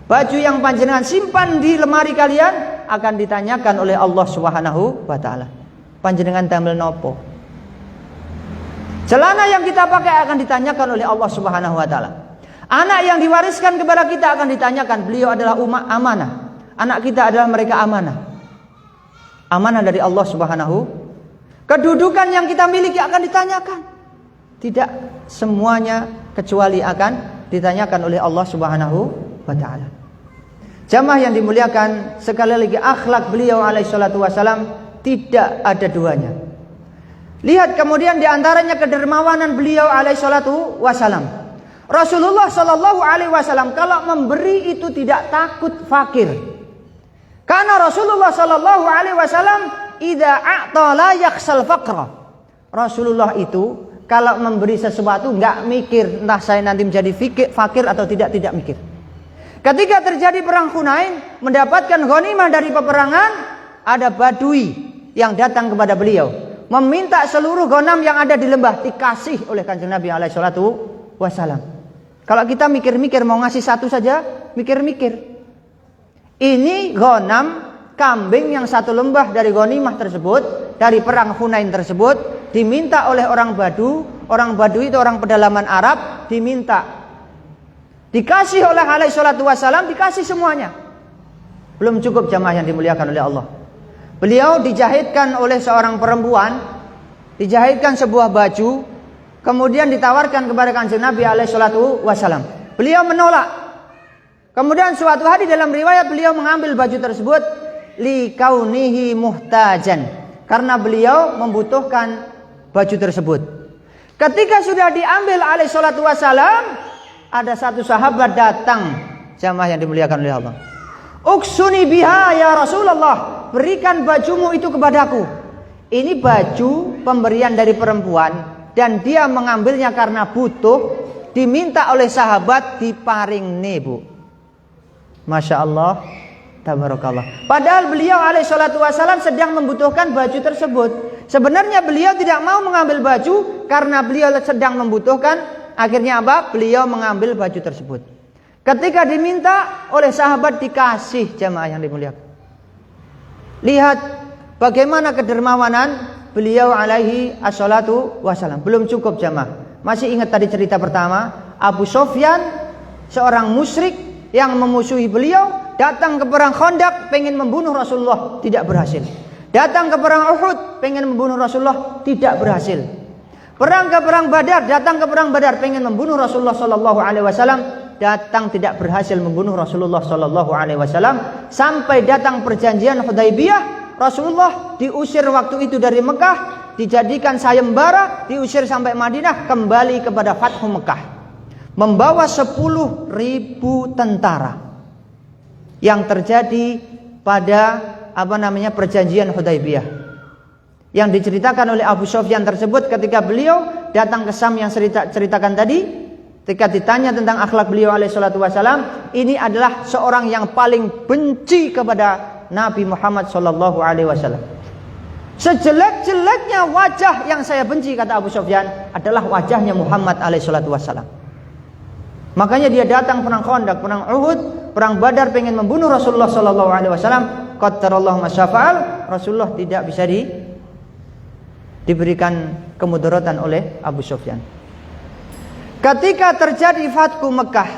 baju yang panjenengan simpan di lemari kalian akan ditanyakan oleh Allah Subhanahu wa taala. Panjenengan damel nopo? Celana yang kita pakai akan ditanyakan oleh Allah Subhanahu wa taala. Anak yang diwariskan kepada kita akan ditanyakan, beliau adalah umat amanah. Anak kita adalah mereka amanah. Amanah dari Allah Subhanahu. Kedudukan yang kita miliki akan ditanyakan. Tidak semuanya kecuali akan ditanyakan oleh Allah Subhanahu wa taala. Jamaah yang dimuliakan, sekali lagi akhlak beliau alaihi salatu wasalam tidak ada duanya. Lihat kemudian diantaranya kedermawanan beliau alaihi salatu wasalam. Rasulullah sallallahu alaihi wasallam kalau memberi itu tidak takut fakir. Karena Rasulullah sallallahu alaihi wasallam idza a'ta la yakhsal faqra. Rasulullah itu kalau memberi sesuatu enggak mikir entah saya nanti menjadi fakir atau tidak mikir. Ketika terjadi perang Hunain, mendapatkan ghanimah dari peperangan, ada badui yang datang kepada beliau, meminta seluruh ghanam yang ada di lembah dikasih oleh Kanjeng Nabi alaihi salatu wasallam. Kalau kita mikir-mikir mau ngasih satu saja, mikir-mikir. Ini ghanam kambing yang satu lembah dari ghanimah tersebut, dari perang Hunain tersebut, diminta oleh orang Badu. Orang Badu itu orang pedalaman Arab, diminta. Dikasih oleh alaihi salatu wasallam, dikasih semuanya. Belum cukup jamaah yang dimuliakan oleh Allah. Beliau dijahitkan oleh seorang perempuan, dijahitkan sebuah baju, kemudian ditawarkan kepada Kanjeng Nabi alaihi salatu wasallam. Beliau menolak. Kemudian suatu hari dalam riwayat beliau mengambil baju tersebut li kaunihi muhtajan, karena beliau membutuhkan baju tersebut. Ketika sudah diambil alaihi salatu wasallam, ada satu sahabat datang, jamaah yang dimuliakan oleh Allah. Uksuni biha ya Rasulullah, berikan bajumu itu kepadaku. Ini baju pemberian dari perempuan dan dia mengambilnya karena butuh, diminta oleh sahabat diparing Bu. Masya Allah, tabarakallah. Padahal beliau alaihi salatu wasallam sedang membutuhkan baju tersebut. Sebenarnya beliau tidak mau mengambil baju karena beliau sedang membutuhkan. Akhirnya apa? Beliau mengambil baju tersebut. Ketika diminta oleh sahabat dikasih, jamaah yang dimuliakan. Lihat bagaimana kedermawanan beliau alaihi assalatu wassalam. Belum cukup jamaah. Masih ingat tadi cerita pertama, Abu Sufyan, seorang musyrik yang memusuhi beliau, datang ke perang Khandaq pengen membunuh Rasulullah, tidak berhasil. Datang ke perang Uhud pengen membunuh Rasulullah, tidak berhasil. Perang Badar, datang ke perang Badar pengen membunuh Rasulullah sallallahu alaihi wasallam, datang tidak berhasil membunuh Rasulullah sallallahu alaihi wasallam. Sampai datang perjanjian Hudaybiyah, Rasulullah diusir waktu itu dari Mekah, dijadikan sayembara, diusir sampai Madinah, kembali kepada Fathu Mekah, membawa 10.000 tentara. Yang terjadi pada perjanjian Hudaybiyah, yang diceritakan oleh Abu Sufyan tersebut ketika beliau datang ke Sam yang ceritakan tadi. Ketika ditanya tentang akhlak beliau alaihi salatu wasalam, ini adalah seorang yang paling benci kepada Nabi Muhammad sallallahu alaihi wasallam. Sejelek-jeleknya wajah yang saya benci, kata Abu Sufyan, adalah wajahnya Muhammad alaihi salatu wasalam. Makanya dia datang perang Khandaq, perang Uhud, perang Badar pengen membunuh Rasulullah sallallahu alaihi wasallam. Qadarallahu masyafa'al, Rasulullah tidak bisa diberikan kemudaratan oleh Abu Sufyan. Ketika terjadi Fathu Mekah,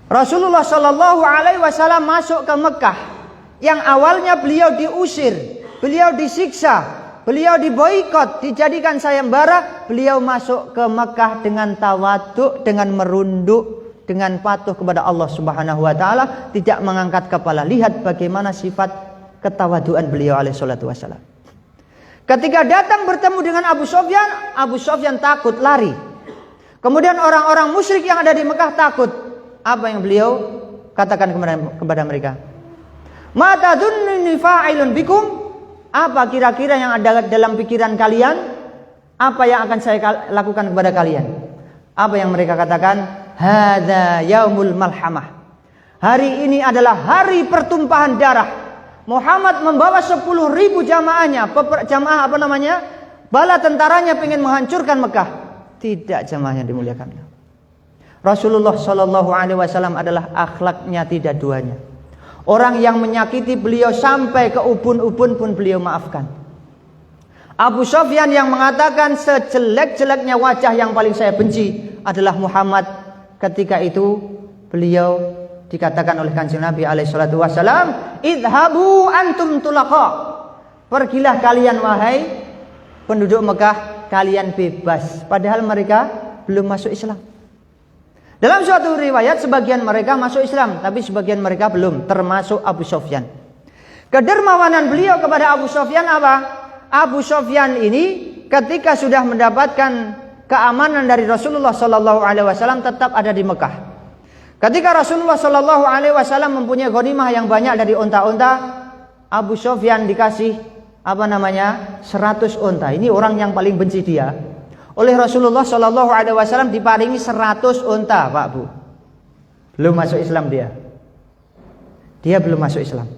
Rasulullah sallallahu alaihi wasallam masuk ke Mekah yang awalnya beliau diusir, beliau disiksa, beliau diboikot, dijadikan sayembara. Beliau masuk ke Mekah dengan tawadhu, dengan merunduk, dengan patuh kepada Allah Subhanahu wa taala, tidak mengangkat kepala. Lihat bagaimana sifat ketawaduan beliau alaihi salatu wasallam. Ketika datang bertemu dengan Abu Sufyan takut, lari. Kemudian orang-orang musyrik yang ada di Mekah takut. Apa yang beliau katakan kepada mereka? Ma tadhunnuni fa'ilun bikum? Apa kira-kira yang ada dalam pikiran kalian? Apa yang akan saya lakukan kepada kalian? Apa yang mereka katakan? Hadza yaumul malhamah. Hari ini adalah hari pertumpahan darah. Muhammad membawa 10.000 jamaahnya, bala tentaranya ingin menghancurkan Mekah. Tidak, jamaah yang dimuliakan. Rasulullah sallallahu alaihi wasallam adalah akhlaknya tidak duanya. Orang yang menyakiti beliau sampai ke ubun-ubun pun beliau maafkan. Abu Sufyan yang mengatakan sejelek-jeleknya wajah yang paling saya benci adalah Muhammad. Ketika itu beliau dikatakan oleh Kanjeng Nabi alaihi salatu wasallam, idhabu antum tulaqa. Pergilah kalian wahai penduduk Mekah, kalian bebas. Padahal mereka belum masuk Islam. Dalam suatu riwayat sebagian mereka masuk Islam, tapi sebagian mereka belum, termasuk Abu Sufyan. Kedermawanan beliau kepada Abu Sufyan apa? Abu Sufyan ini ketika sudah mendapatkan keamanan dari Rasulullah sallallahu alaihi wasallam tetap ada di Mekah. Ketika Rasulullah sallallahu alaihi wasallam mempunyai ghanimah yang banyak dari unta-unta, Abu Sufyan dikasih 100 unta. Ini orang yang paling benci dia. Oleh Rasulullah sallallahu alaihi wasallam diparingi 100 unta, Pak Bu. Belum masuk Islam dia. Dia belum masuk Islam.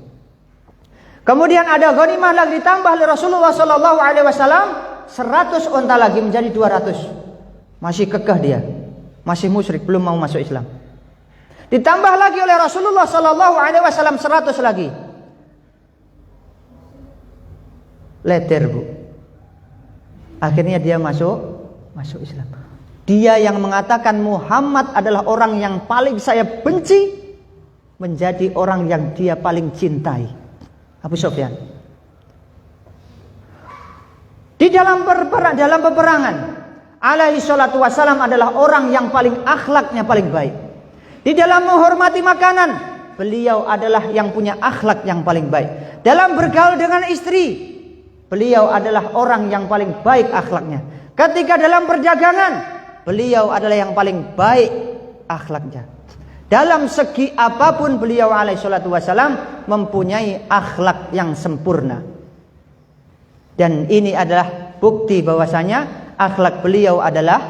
Kemudian ada ghanimah lagi ditambah oleh Rasulullah sallallahu alaihi wasallam 100 unta lagi menjadi 200. Masih kekeh dia. Masih musyrik, belum mau masuk Islam. Ditambah lagi oleh Rasulullah sallallahu alaihi wasallam 100 lagi. Leder, Bu. Akhirnya dia masuk Islam. Dia yang mengatakan Muhammad adalah orang yang paling saya benci menjadi orang yang dia paling cintai. Abu Sufyan. Di dalam peperangan, alaihi salatu wassalam adalah orang yang paling akhlaknya paling baik. Di dalam menghormati makanan, beliau adalah yang punya akhlak yang paling baik. Dalam bergaul dengan istri, beliau adalah orang yang paling baik akhlaknya. Ketika dalam perdagangan, beliau adalah yang paling baik akhlaknya. Dalam segi apapun beliau alaihi salatu wassalam mempunyai akhlak yang sempurna. Dan ini adalah bukti bahwasanya akhlak beliau adalah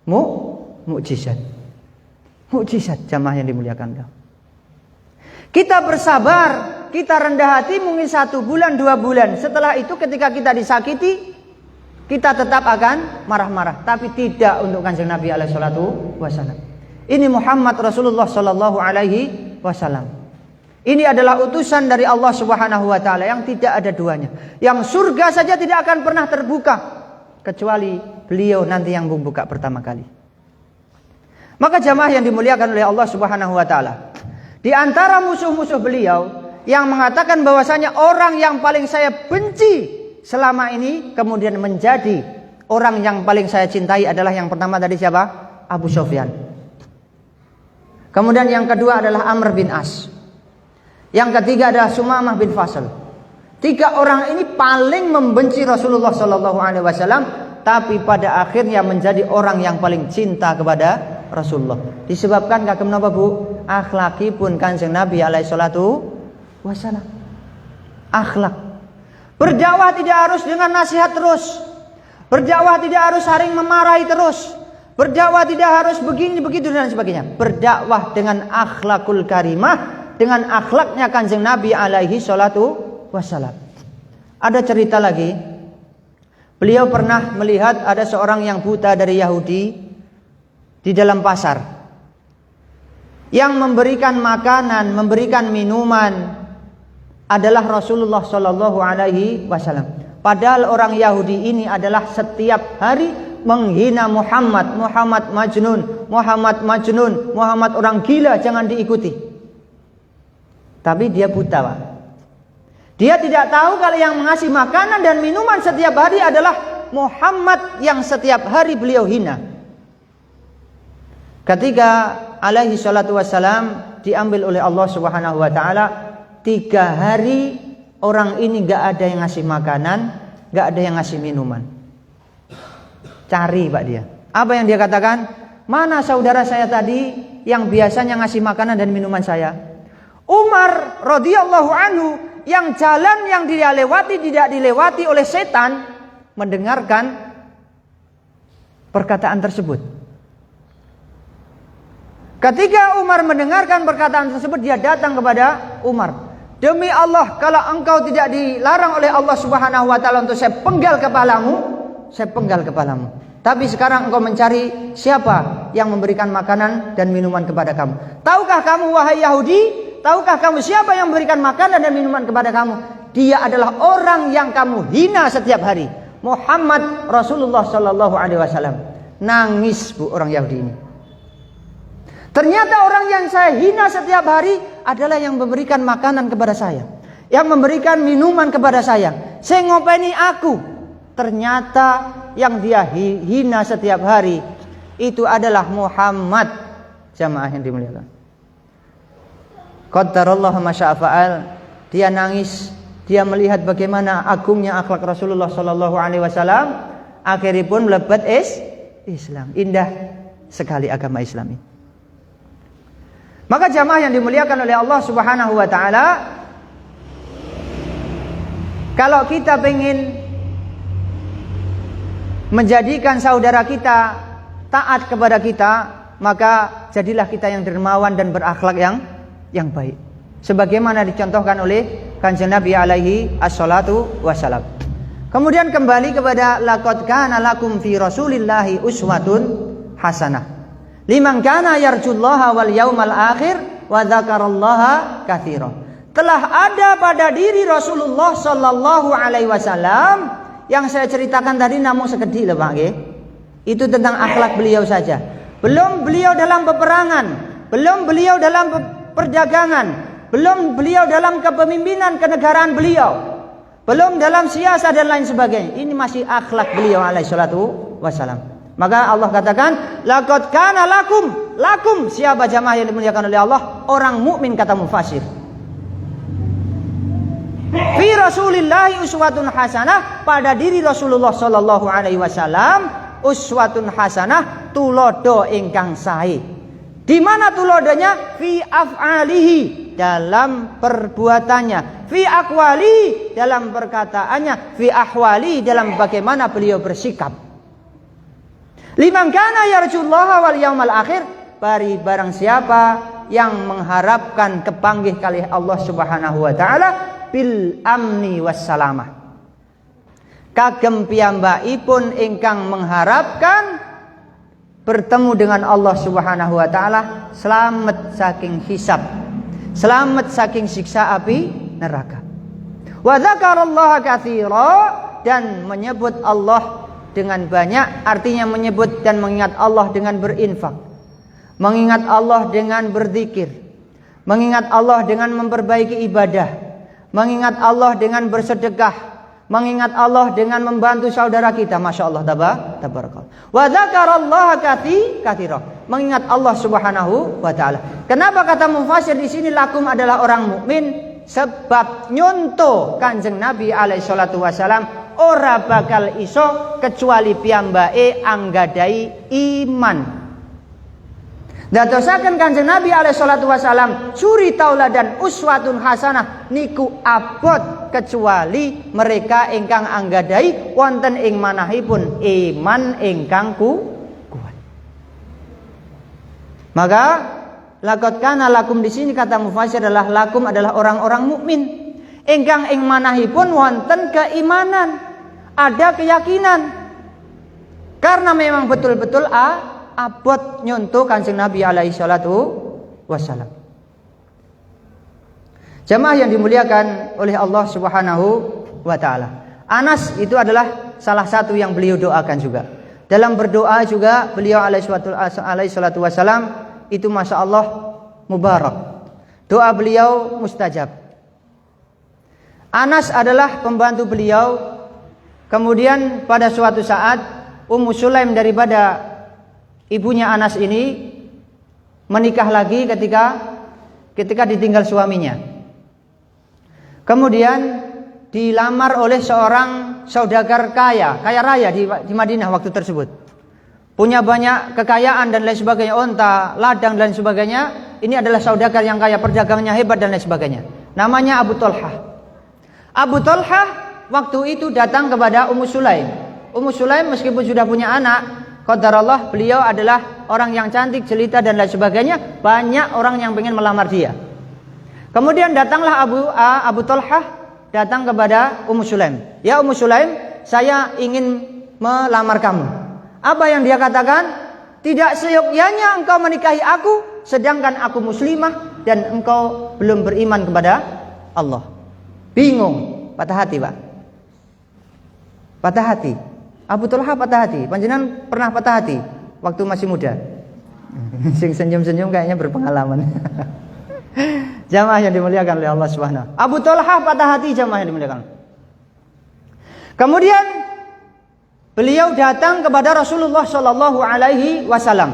mukjizat. Mukjizat jamaah yang dimuliakan Allah. Kita bersabar, kita rendah hati mungkin 1 bulan, 2 bulan. Setelah itu ketika kita disakiti, kita tetap akan marah-marah. Tapi tidak untuk Kanjeng Nabi alaihi salatu wasallam. Ini Muhammad Rasulullah sallallahu alaihi wasallam. Ini adalah utusan dari Allah Subhanahu wa taala yang tidak ada duanya. Yang surga saja tidak akan pernah terbuka kecuali beliau nanti yang membuka pertama kali. Maka jamaah yang dimuliakan oleh Allah Subhanahu wa taala, di antara musuh-musuh beliau yang mengatakan bahwasanya orang yang paling saya benci selama ini kemudian menjadi orang yang paling saya cintai adalah yang pertama tadi siapa? Abu Sufyan. Kemudian yang kedua adalah Amr bin As. Yang ketiga adalah Sumamah bin Fasl. 3 orang ini paling membenci Rasulullah sallallahu alaihi wasallam, tapi pada akhirnya menjadi orang yang paling cinta kepada Rasulullah. Disebabkan kagem napa Bu? Akhlakipun Kanjeng Nabi alaihi salatu wasallam. Akhlak. Berdakwah tidak harus dengan nasihat terus. Berdakwah tidak harus saling memarahi terus. Berdakwah tidak harus begini begitu dan sebagainya. Berdakwah dengan akhlakul karimah, dengan akhlaknya Kanjeng Nabi alaihi salatu wassalam. Ada cerita lagi. Beliau pernah melihat ada seorang yang buta dari Yahudi di dalam pasar, yang memberikan makanan, memberikan minuman adalah Rasulullah sallallahu alaihi wasallam. Padahal orang Yahudi ini adalah setiap hari menghina Muhammad, Muhammad majnun, Muhammad majnun, Muhammad orang gila, jangan diikuti. Tapi dia buta, Pak. Dia tidak tahu kalau yang mengasih makanan dan minuman setiap hari adalah Muhammad yang setiap hari beliau hina. Ketika alaihi salatu wassalam diambil oleh Allah Subhanahu wa taala, 3 hari orang ini gak ada yang ngasih makanan, gak ada yang ngasih minuman. Cari Pak dia. Apa yang dia katakan? Mana saudara saya tadi yang biasanya ngasih makanan dan minuman saya? Umar radhiyallahu anhu yang jalan yang dia lewati tidak dilewati oleh setan mendengarkan perkataan tersebut. Ketika Umar mendengarkan perkataan tersebut, dia datang kepada Umar. Demi Allah, kalau engkau tidak dilarang oleh Allah Subhanahu wa taala untuk saya penggal kepalamu, saya penggal kepalamu. Tapi sekarang engkau mencari siapa yang memberikan makanan dan minuman kepada kamu. Tahukah kamu wahai Yahudi? Tahukah kamu siapa yang memberikan makanan dan minuman kepada kamu? Dia adalah orang yang kamu hina setiap hari. Muhammad Rasulullah sallallahu alaihi wasallam. Nangis Bu orang Yahudi ini. Ternyata orang yang saya hina setiap hari adalah yang memberikan makanan kepada saya, yang memberikan minuman kepada saya. Saya ngopeni aku. Ternyata yang dia hina setiap hari itu adalah Muhammad. Jamaah yang dimuliakan. Qaddarallahu ma syaa fa'al. Dia nangis, dia melihat bagaimana agungnya akhlak Rasulullah sallallahu alaihi wasallam. Akhirnya pun melebat Islam. Indah sekali agama Islam ini. Maka jamaah yang dimuliakan oleh Allah Subhanahu wa taala, kalau kita ingin menjadikan saudara kita taat kepada kita, maka jadilah kita yang dermawan dan berakhlak yang baik. Sebagaimana dicontohkan oleh Kanjeng Nabi alaihi assalatu wassalam. Kemudian kembali kepada laqad kana lakum fi Rasulillahi uswatun hasanah. Liman kana yarjullaha wal yaumal akhir wa dzakarallaha katsiran. Telah ada pada diri Rasulullah sallallahu alaihi wasallam yang saya ceritakan tadi namun sekedhik lho Pak nggih. Itu tentang akhlak beliau saja. Belum beliau dalam peperangan, belum beliau dalam perdagangan, belum beliau dalam kepemimpinan kenegaraan beliau, belum dalam siasat dan lain sebagainya. Ini masih akhlak beliau alaihi salatu wasallam. Maka Allah katakan, laqad kana lakum siapa jamaah yang dimuliakan oleh Allah? Orang mukmin kata mufasir. Fi Rasulillahi uswatun hasanah, pada diri Rasulullah sallallahu alaihi wasallam uswatun hasanah, tulodo ingkang sae. Di mana tulodonya? Fi af'alihi, dalam perbuatannya, fi aqwali dalam perkataannya, fi ahwali dalam bagaimana beliau bersikap. Liman kana yarjullaha wal yaumal akhir, bari barang siapa yang mengharapkan kepanggih kalih Allah Subhanahu wa taala bil amni wassalamah. Kagem piyambakipun ingkang mengharapkan bertemu dengan Allah Subhanahu wa taala selamat saking hisab, selamat saking siksa api neraka. Wa dzakarallaha katsira, dan menyebut Allah dengan banyak, artinya menyebut dan mengingat Allah dengan berinfak, mengingat Allah dengan berzikir, mengingat Allah dengan memperbaiki ibadah, mengingat Allah dengan bersedekah, mengingat Allah dengan membantu saudara kita. Masya Allah, tabarakallah. Wa dzakarallaha katsira, mengingat Allah Subhanahu wa taala. Kenapa kata mufassir di sini lakum adalah orang mukmin? Sebab nyonto Kanjeng Nabi alaihi salatu wasalam ora bakal iso kecuali piyambake anggadai iman. Dadosaken Kanjeng Nabi alaihi salatu wasalam suri tauladan uswatun hasanah niku abot kecuali mereka ingkang anggadai wonten ing manahipun iman ingkang kuat. Maka laqad kana lakum di sini kata mufassir adalah lakum adalah orang-orang mukmin ingkang ing manahipun wonten keimanan, ada keyakinan. Karena memang betul-betul abot nyontoh Kanjeng Nabi alaihi salatu wassalam. Jamaah yang dimuliakan oleh Allah Subhanahu wa taala. Anas itu adalah salah satu yang beliau doakan juga. Dalam berdoa juga beliau alaihi salatu wassalam itu masya Allah mubarak. Doa beliau mustajab. Anas adalah pembantu beliau. Kemudian pada suatu saat Ummu Sulaim daripada ibunya Anas ini menikah lagi ketika ditinggal suaminya. Kemudian dilamar oleh seorang saudagar kaya raya di Madinah waktu tersebut. Punya banyak kekayaan dan lain sebagainya, onta, ladang dan lain sebagainya. Ini adalah saudagar yang kaya, perdagangannya hebat dan lain sebagainya. Namanya Abu Talhah. Abu Talhah waktu itu datang kepada Ummu Sulaim. Ummu Sulaim meskipun sudah punya anak, qadarullah beliau adalah orang yang cantik, jelita dan lain sebagainya. Banyak orang yang ingin melamar dia. Kemudian datanglah Abu Talhah datang kepada Ummu Sulaim. Ya Ummu Sulaim, saya ingin melamar kamu. Apa yang dia katakan? Tidak seyogyanya engkau menikahi aku sedangkan aku muslimah dan engkau belum beriman kepada Allah. Bingung, patah hati, Pak. Patah hati. Abu Talhah patah hati. Panjenengan pernah patah hati waktu masih muda? Sing senyum-senyum kayaknya berpengalaman. Jamaah yang dimuliakan oleh Allah Subhanahu. Abu Talhah patah hati, jamaah yang dimuliakan. Kemudian beliau datang kepada Rasulullah Shallallahu Alaihi Wasallam.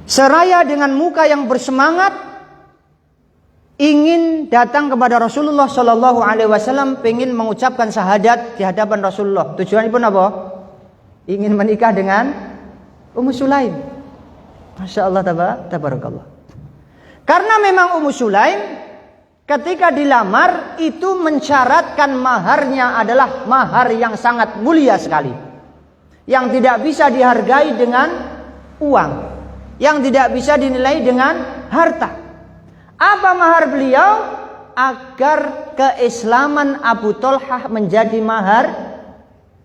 Seraya dengan muka yang bersemangat, ingin datang kepada Rasulullah Shallallahu Alaihi Wasallam, pengen mengucapkan syahadat di hadapan Rasulullah. Tujuannya pun apa? Ingin menikah dengan Ummu Sulaim. Masya Allah, tabarakallah. Karena memang Ummu Sulaim ketika dilamar itu mensyaratkan maharnya adalah mahar yang sangat mulia sekali, yang tidak bisa dihargai dengan uang, yang tidak bisa dinilai dengan harta. Apa mahar beliau? Agar keislaman Abu Talhah menjadi mahar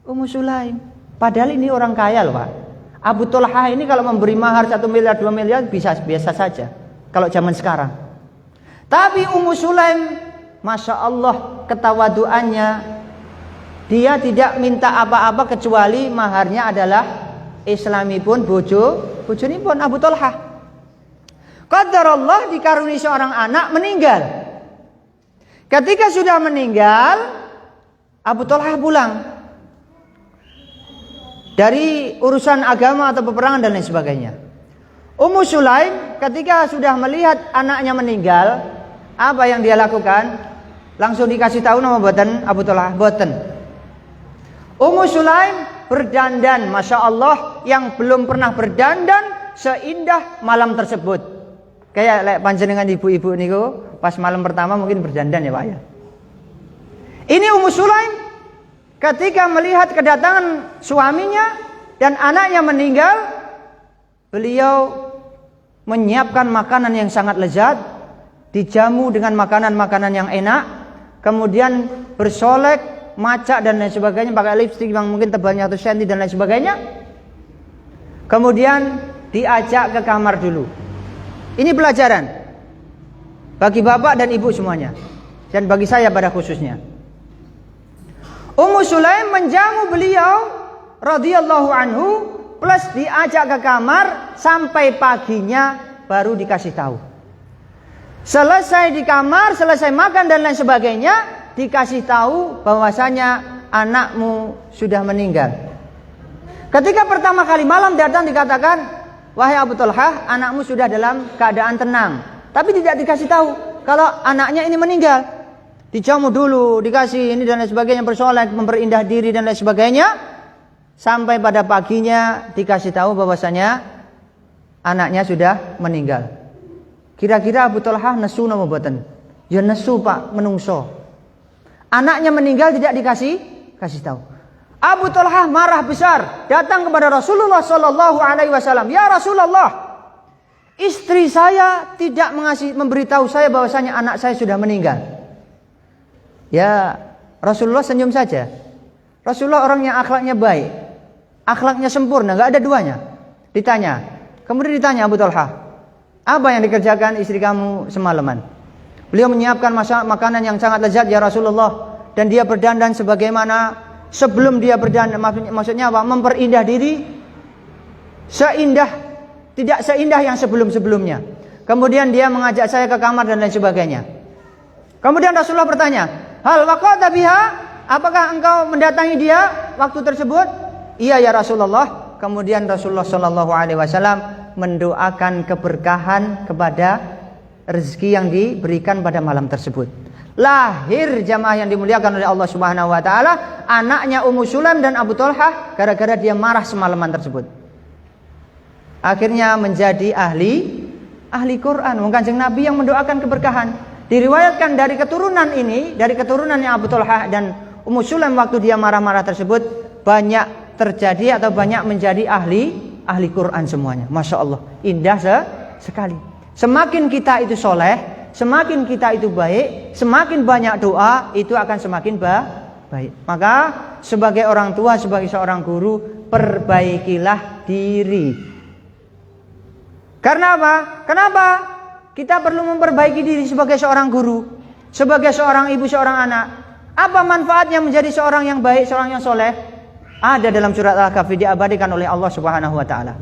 Ummu Sulaim. Padahal ini orang kaya loh, Pak. Abu Talhah ini kalau memberi mahar 1 miliar 2 miliar biasa saja kalau zaman sekarang. Tapi Ummu Sulaim, masya Allah ketawaduannya, dia tidak minta apa-apa kecuali maharnya adalah islamipun bojone Abu Talhah. Qadarullah dikaruniai seorang anak meninggal. Ketika sudah meninggal, Abu Talhah pulang dari urusan agama atau peperangan dan lain sebagainya. Ummu Sulaim ketika sudah melihat anaknya meninggal, apa yang dia lakukan? Langsung dikasih tahu nama boten Abu Talhah, boten. Ummu Sulaim berdandan, masya Allah, yang belum pernah berdandan seindah malam tersebut. Kayak panjenengan ibu-ibu niku pas malam pertama mungkin berdandan ya Pak ya. Ini Ummu Sulaim ketika melihat kedatangan suaminya dan anaknya meninggal, beliau menyiapkan makanan yang sangat lezat, dijamu dengan makanan-makanan yang enak, kemudian bersolek, macak dan lain sebagainya, pakai lipstik yang mungkin tebalnya 1 cm dan lain sebagainya. Kemudian diajak ke kamar dulu. Ini pelajaran bagi bapak dan ibu semuanya, dan bagi saya pada khususnya. Ummu Sulaim menjamu beliau radhiyallahu anhu, plus diajak ke kamar sampai paginya baru dikasih tahu. Selesai di kamar, selesai makan dan lain sebagainya, dikasih tahu bahwasanya anakmu sudah meninggal. Ketika pertama kali malam datang dikatakan, wahai Abu Talhah, anakmu sudah dalam keadaan tenang. Tapi tidak dikasih tahu kalau anaknya ini meninggal. Dijamu dulu, dikasih ini dan lain sebagainya, bersolek, memperindah diri dan lain sebagainya. Sampai pada paginya dikasih tahu bahwasanya anaknya sudah meninggal. Kira-kira Abu Talhah nesu napa mboten? Ya nesu Pak, menungso. Anaknya meninggal tidak dikasih tahu. Abu Talhah marah besar, datang kepada Rasulullah sallallahu alaihi wasallam. Ya Rasulullah, istri saya tidak memberitahu saya bahwasanya anak saya sudah meninggal. Ya, Rasulullah senyum saja. Rasulullah orang yang akhlaknya baik, akhlaknya sempurna, enggak ada duanya. Kemudian ditanya Abu Talhah, apa yang dikerjakan istri kamu semalaman? Beliau menyiapkan makanan yang sangat lezat ya Rasulullah, dan dia berdandan sebagaimana sebelum dia berdandan, maksudnya apa? Memperindah diri tidak seindah yang sebelum-sebelumnya. Kemudian dia mengajak saya ke kamar dan lain sebagainya. Kemudian Rasulullah bertanya, hal waqa'ta biha? Apakah engkau mendatangi dia waktu tersebut? Iya ya Rasulullah. Kemudian Rasulullah sallallahu alaihi wasallam mendoakan keberkahan kepada rezeki yang diberikan pada malam tersebut. Lahir jamaah yang dimuliakan oleh Allah Subhanahu wa taala, anaknya Ummu Sulaim dan Abu Talhah gara-gara dia marah semalaman tersebut. Akhirnya menjadi ahli Quran. Kanjeng Nabi yang mendoakan keberkahan. Diriwayatkan dari keturunan ini, dari keturunannya Abu Talhah dan Ummu Sulaim waktu dia marah-marah tersebut, banyak terjadi atau banyak menjadi ahli Quran semuanya. Masya Allah, indah sekali. Semakin kita itu soleh, semakin kita itu baik, semakin banyak doa, itu akan semakin baik. Maka sebagai orang tua, sebagai seorang guru, perbaikilah diri. Karena apa? Kenapa kita perlu memperbaiki diri sebagai seorang guru, sebagai seorang ibu, seorang anak? Apa manfaatnya menjadi seorang yang baik, seorang yang soleh? Ada dalam surat Al-Kahfi, diabadikan oleh Allah Subhanahu wa taala.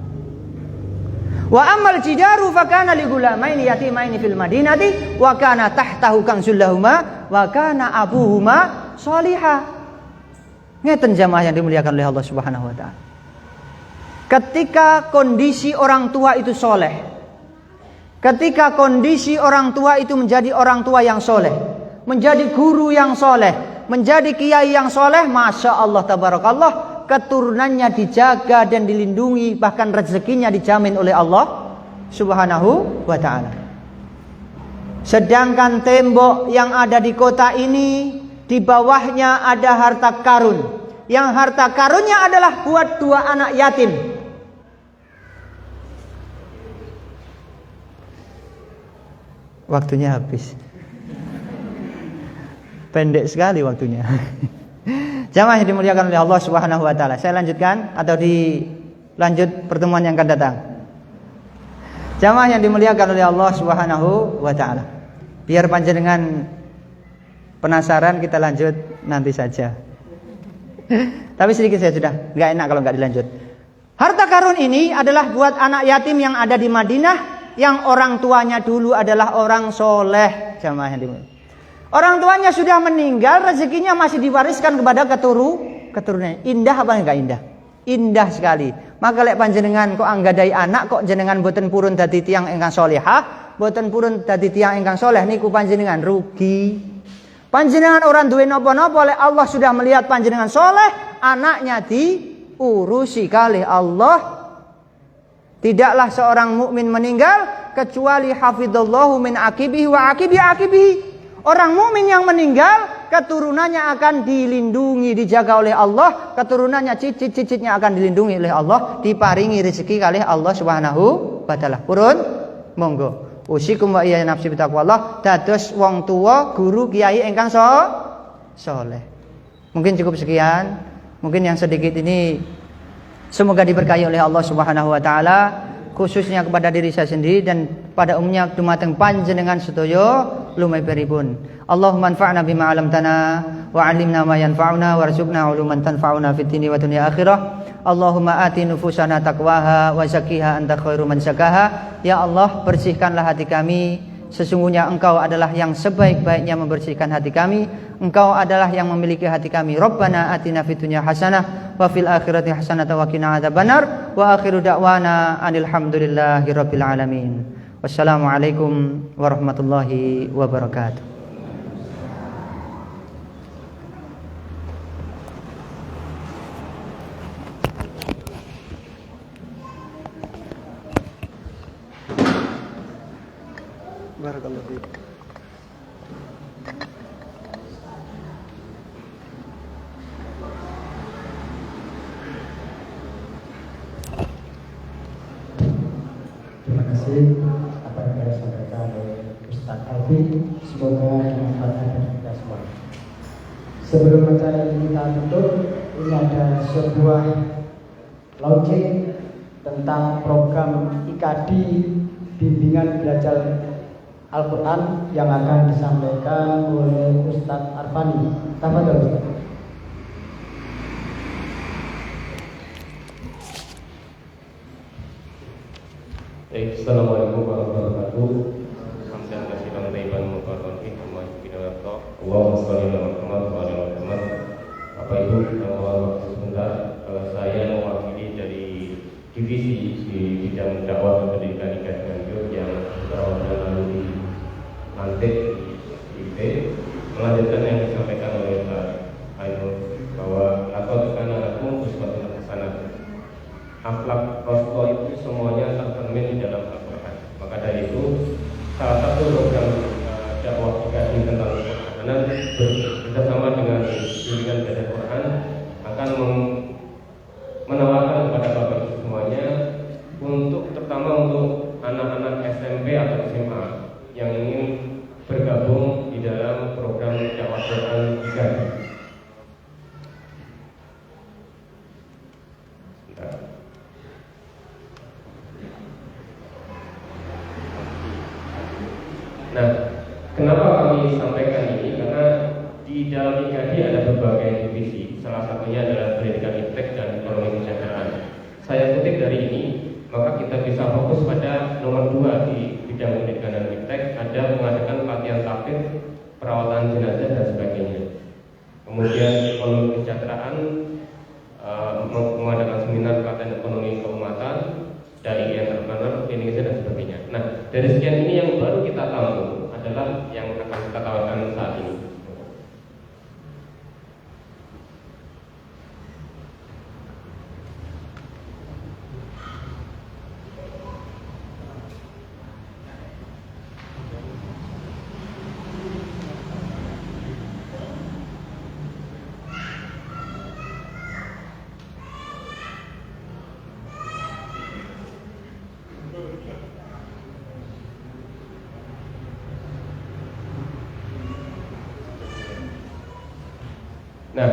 Wa ammal jidaru fakana li gulamaini yatimaini fil madinati wa kana tahtahu kanzul lahumā wa kana abuhuma shalihah. Ngeten jamaah yang dimuliakan oleh Allah Subhanahu wa taala. Ketika kondisi orang tua itu soleh, ketika kondisi orang tua itu menjadi orang tua yang soleh, menjadi guru yang soleh, menjadi kiai yang soleh, masya Allah tabarakallah, keturunannya dijaga dan dilindungi, bahkan rezekinya dijamin oleh Allah Subhanahu wa ta'ala. Sedangkan tembok yang ada di kota ini, di bawahnya ada harta karun, yang harta karunnya adalah buat 2 anak yatim. Waktunya habis. Pendek sekali waktunya. Jamaah yang dimuliakan oleh Allah Subhanahu wa taala. Saya lanjutkan atau dilanjut pertemuan yang akan datang. Jamaah yang dimuliakan oleh Allah Subhanahu wa taala. Biar panjenengan penasaran, kita lanjut nanti saja. Tapi sedikit saya sudah enggak enak kalau enggak dilanjut. Harta karun ini adalah buat anak yatim yang ada di Madinah, yang orang tuanya dulu adalah orang soleh. Jamaah yang dimuliakan, orang tuanya sudah meninggal, rezekinya masih diwariskan kepada keturunannya. Indah apa enggak indah? Indah sekali. Maka lek panjenengan kok anggadai anak, kok jenengan boten purun dadi tiyang ingkang solehah, boten purun dadi tiyang ingkang soleh, niku panjenengan rugi. Panjenengan orang duwe napa-napa, lek Allah sudah melihat panjenengan soleh, anaknya diurusi kali Allah. Tidaklah seorang mukmin meninggal kecuali hafidallahu min akibihi wa akibihi. Orang mukmin yang meninggal, keturunannya akan dilindungi, dijaga oleh Allah. Keturunannya cicit-cicitnya akan dilindungi oleh Allah, diparingi rezeki oleh Allah Subhanahu wa taala. Purun monggo. Usikum wa iya nafsi bitaqwallah. Dados wong tua, guru, kiai ingkang saleh. Mungkin cukup sekian. Mungkin yang sedikit ini semoga diberkahi oleh Allah Subhanahu wa taala, khususnya kepada diri saya sendiri dan pada umumnya dumateng panjenengan sedaya lumeberipun. Allahumma anfa'na bima 'allamtana wa 'allimna ma yanfa'una warzuqna 'uluman tanfa'una fid dini wa dunya akhirah. Allahumma ati nufusana taqwaha wa zakkiha anta khairu man zakkaha. Ya Allah, bersihkanlah hati kami. Sesungguhnya Engkau adalah yang sebaik-baiknya membersihkan hati kami. Engkau adalah yang memiliki hati kami. Rabbana atina fid dunya hasanah wa fil akhirati hasanah wa qina adzabannar. Wa akhiru da'wana anil hamdulillahi rabbil alamin. Wassalamualaikum warahmatullahi wabarakatuh. Barakallahu fiik. Terima kasih apa yang telah disampaikan oleh Ustaz Alfi. Semoga dimanfaatkan bagi kita semua. Sebelum acara ini kita tutup, ini ada sebuah launching tentang program IKD Bimbingan Belajar Al-Quran yang akan disampaikan oleh Ustaz Arfani. Tafadhol Ustaz. Assalamualaikum warahmatullahi wabarakatuh. Hamdan kasiran tayyiban mubarakkan fihi wa bidawata. Allahumma shalli ala Muhammad wa ala ali Muhammad. Bapak Ibu yang waktu sebentar, saya mewakili dari divisi di bidang dakwah dan pendidikan IKD yang beberapa bulan lalu dilantik di IP, melanjutkan yang disampaikan oleh Pak Ainul bahwa atau anak-anakmu bersuatu hasanah. Akhlak Rasulullah itu semuanya tercermin di dalam Al-Quran. Maka dari itu salah satu program dakwah IKD tentang Al-Quran bersama dengan bimbingan belajar Quran akan menawarkan kepada Bapak Ibu semuanya untuk terutama untuk anak-anak SMP atau SMA yang ingin bergabung di dalam program dakwah Quran IKD. Nah, kenapa kami sampaikan ini? Karena di dalam IKD ada berbagai divisi. Salah satunya adalah pendidikan iptek dan ekonomi kesejahteraan. Saya kutip dari ini, maka kita bisa fokus pada nomor 2 di bidang pendidikan dan iptek, ada mengadakan pelatihan tahfidz, perawatan jenazah dan sebagainya. Kemudian ekonomi kesejahteraan, mengadakan seminar pelatihan ekonomi keumatan, dari entrepreneur, Indonesia dan sebagainya. Nah, dari sekian ini yang baru kita tahu adalah yang akan kita tawarkan saat ini. Nah,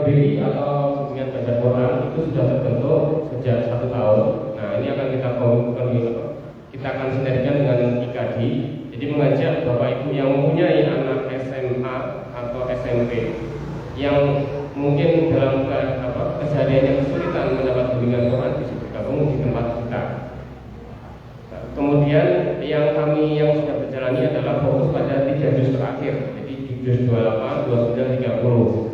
PBI atau Bimbingan Belajar Quran itu sudah terbentuk sejak 1 tahun. Nah, ini akan kita akan sinergikan dengan IKD. Jadi mengajak Bapak Ibu yang mempunyai anak SMA atau SMP yang mungkin dalam kesehariannya kesulitan mendapat bimbingan Quran bisa bergabung di tempat kita. Nah, kemudian yang sudah berjalani adalah fokus pada 3 juz terakhir. Jadi di juz 28, 29, 30.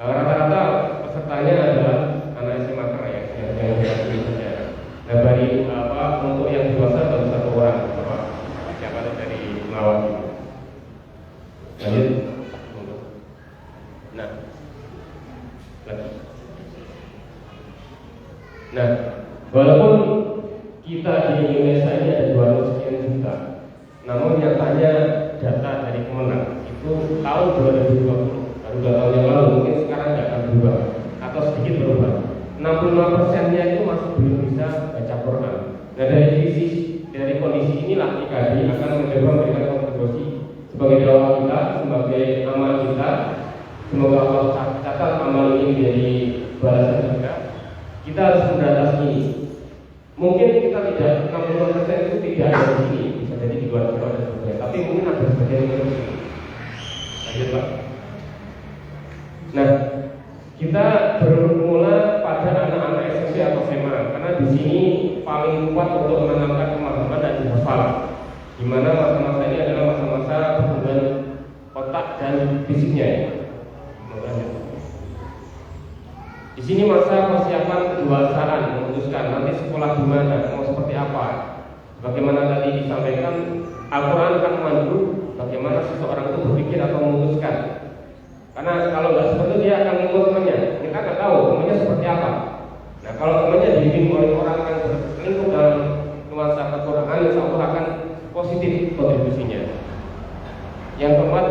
Rata-rata pesertanya adalah anak SMA karya yang dihadiri saja. Nah, dari untuk yang dewasa baru 1 orang, siapa dari Melawat ini. Lanjut. Nah, walaupun kita di Indonesia ini ada 2 tahun 2020, baru 2 tahun yang lalu, mungkin sekarang nggak akan berubah atau sedikit berubah. 65%-nya itu masih belum bisa baca Quran. Nah dari kondisi inilah IKAD akan memberikan kontribusi sebagai doa kita, sebagai amal kita. Semoga Allah catat amal ini menjadi balasan kita. Kita harus memberantas ini. Mungkin kita tidak 60% itu tidak ada di sini, bisa jadi di luar Jawa dan sebagainya. Tapi mungkin ada sebagian yang di sini. Lanjut Pak. Nah, kita bermula pada anak-anak SMP atau SMA karena di sini paling kuat untuk menanamkan pemahaman dan dihafal. Di mana masa-masa ini adalah masa-masa pertumbuhan otak dan fisiknya. Di sini masa persiapan kedewasaan, memutuskan nanti sekolah di mana, mau seperti apa. Bagaimana tadi disampaikan, Al-Quran akan memandu bagaimana seseorang itu berpikir atau memutuskan. Karena kalau nggak seperti itu dia akan mengikut temannya. Kita nggak tahu temannya seperti apa. Nah kalau temannya dibimbing oleh orang yang berlingkup dalam nuansa Al-Quran, insya Allah akan positif kontribusinya. Yang keempat,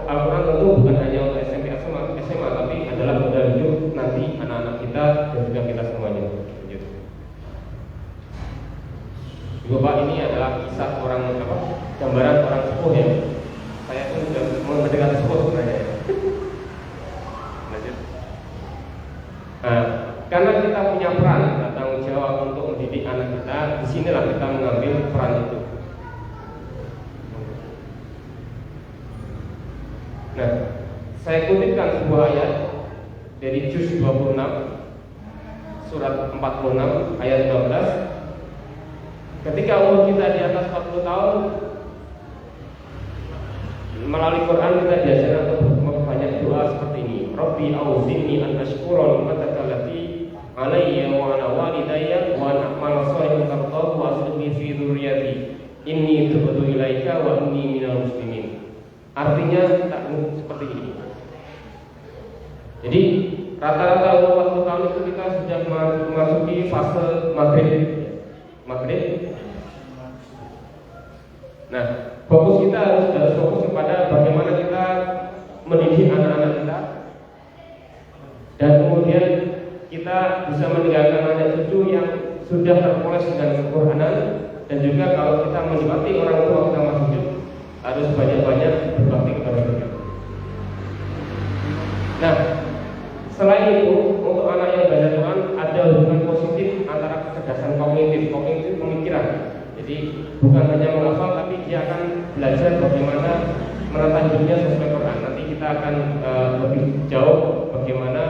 Al-Quran tentu bukan hanya untuk SMP SMA, tapi adalah modal hidup nanti anak-anak kita dan juga kita semuanya. Juga Pak, ini adalah kisah orang gambaran orang sepuh ya. Saya pun sudah mendengar sepuh sebenarnya. Nah, karena kita punya peran dan tanggung jawab untuk mendidik anak kita, disinilah kita mengambil peran itu. Nah, saya kutipkan sebuah ayat dari Juz 26 surat 46 ayat 12. Ketika umur kita di atas 40 tahun, melalui Quran kita diajarkan untuk memperbanyak doa seperti ini. Rabbi auzinni an ashkura ni'mataka allati alayya wa ala walidayya wa an a'mala shalihan tardahu wa aslih fi dzurriyyati inni tubtu ilaika wa inni minal muslimin. Artinya seperti ini. Jadi rata-rata umur 40 tahun itu kita sudah memasuki fase maghrib. Nah, fokus kita harus fokus kepada bagaimana kita mendidik anak-anak kita, dan kemudian kita bisa meninggalkan anak cucu yang sudah terpoles dengan Al-Qur'anan, dan juga kalau kita menikmati orang tua kita masih hidup, harus banyak-banyak berbakti kepada mereka. Nah, selain itu, untuk anak yang belajar Quran ada hubungan positif antara kecerdasan kognitif pemikiran. Jadi bukan hanya menghafal, tapi dia akan belajar bagaimana menata hidupnya sesuai Quran. Nanti kita akan lebih jauh bagaimana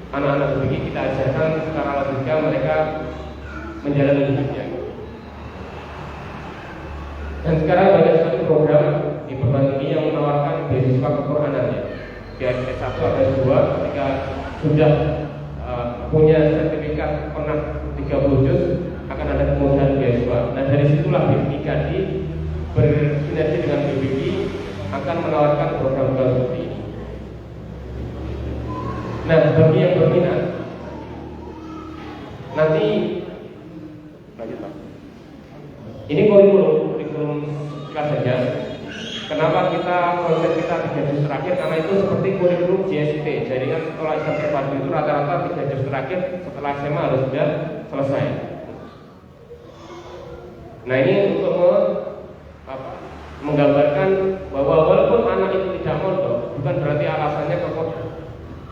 anak-anak begini kita ajarkan secara logika mereka menjalani hidupnya. Dan sekarang banyak sekali program di perguruan tinggi yang menawarkan beasiswa kequranan ya. Di S1 ada 2, ketika sudah punya sertifikat pernah 30 juz akan ada kemudahan beasiswa. Nah dari situlah BPKD bersinergi dengan BPK akan menawarkan program-program seperti ini. Nah bagi yang berminat nanti ini kurikulum kelas saja. Kenapa konsep kita 3 juz terakhir? Karena itu seperti kurikulum JST. Jadi kan sekolah Islam terpadu itu rata-rata 3 juz terakhir setelah SMA harus sudah selesai. Nah ini untuk menggambarkan bahwa walaupun anak itu tidak mondok, bukan berarti alasannya kalau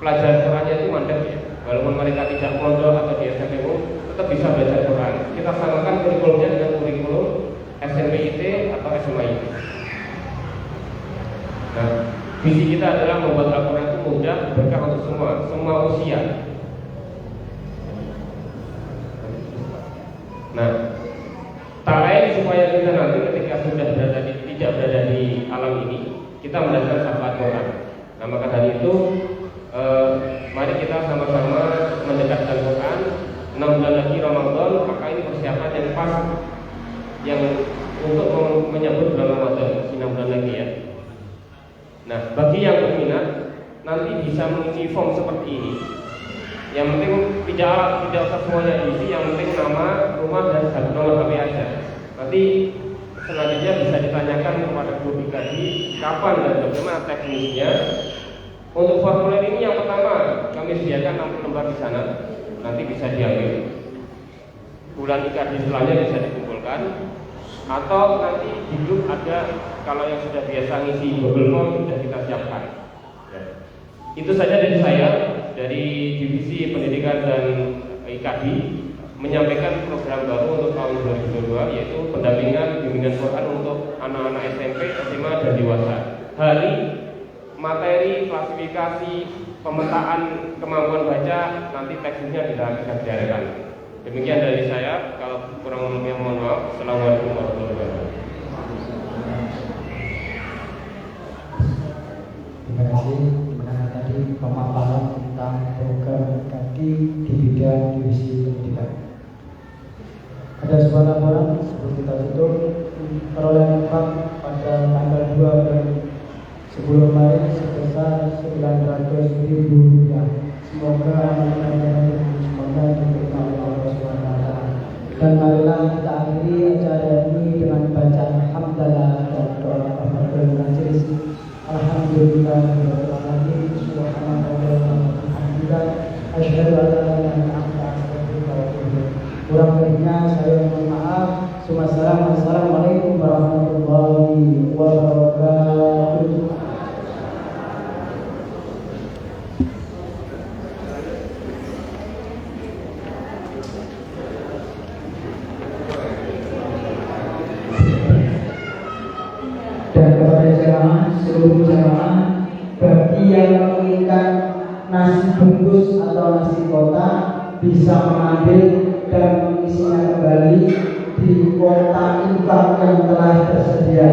pelajaran Qurannya itu mandek ya. Walaupun mereka tidak mondok atau di SMPU, tetap bisa belajar Quran. Kita samakan kurikulumnya dengan kurikulum SMPIT atau SMAIT. Nah, visi kita adalah membuat Al-Quran itu mudah, berkah untuk semua usia. Nah, tak lain supaya kita nanti ketika sudah tidak berada di alam ini, kita mendapatkan syafaat Quran. Nah, maka dari itu, mari kita sama-sama mendekatkan Quran. 6 bulan lagi Ramadan, maka ini persiapan yang pas yang untuk menyambut bulan Ramadan, 6 bulan lagi ya. Nah, bagi yang berminat nanti bisa mengisi form seperti ini. Yang penting tidak usah semuanya diisi, yang penting nama, rumah dan nomor HP aja. Nanti selanjutnya bisa ditanyakan kepada guru BKD kapan dan bagaimana teknisnya. Untuk formulir ini yang pertama kami sediakan 6 lembar di sana, nanti bisa diambil. Bulan IKD setelahnya bisa dikumpulkan, atau nanti di grup ada, kalau yang sudah biasa ngisi Google Form sudah kita siapkan. Ya. Itu saja dari saya, dari Divisi Pendidikan dan IKD, menyampaikan program baru untuk tahun 2022, yaitu pendampingan bimbingan Quran untuk anak-anak SMP, SMA, dan dewasa. Hari, materi, klasifikasi, pemetaan kemampuan baca, nanti teknisnya tidak akan diadakan. Demikian dari saya, kalau kurang lebihnya mohon maaf. Assalamualaikum warahmatullahi wabarakatuh. Terima kasih. Mengenai tadi pemaparan tentang program IKD di bidang divisi pendidikan. Ada sebuah laporan sebelum kita tutup. Perolehan upah pada tanggal 2 dan 10 Maret sebesar Rp900.000. Semoga semoga diterima oleh Allah SWT. Dan marilah kita akhiri acara ini dengan bacaan hamdalah dan doa kafaratul majlis. Alhamdulillahirobbilalamin. Subhanallah walhamdulillah. Asyhadu an la ilaha illa anta astaghfiruka wa atubu ilaik. Kurang lebihnya saya mohon maaf. Wassalamualaikum warahmatullahi wabarakatuh. Seluruh jamaah, bagi yang menginginkan nasi bungkus atau nasi kotak bisa mengambil dan mengisinya kembali di kotak infak yang telah tersedia.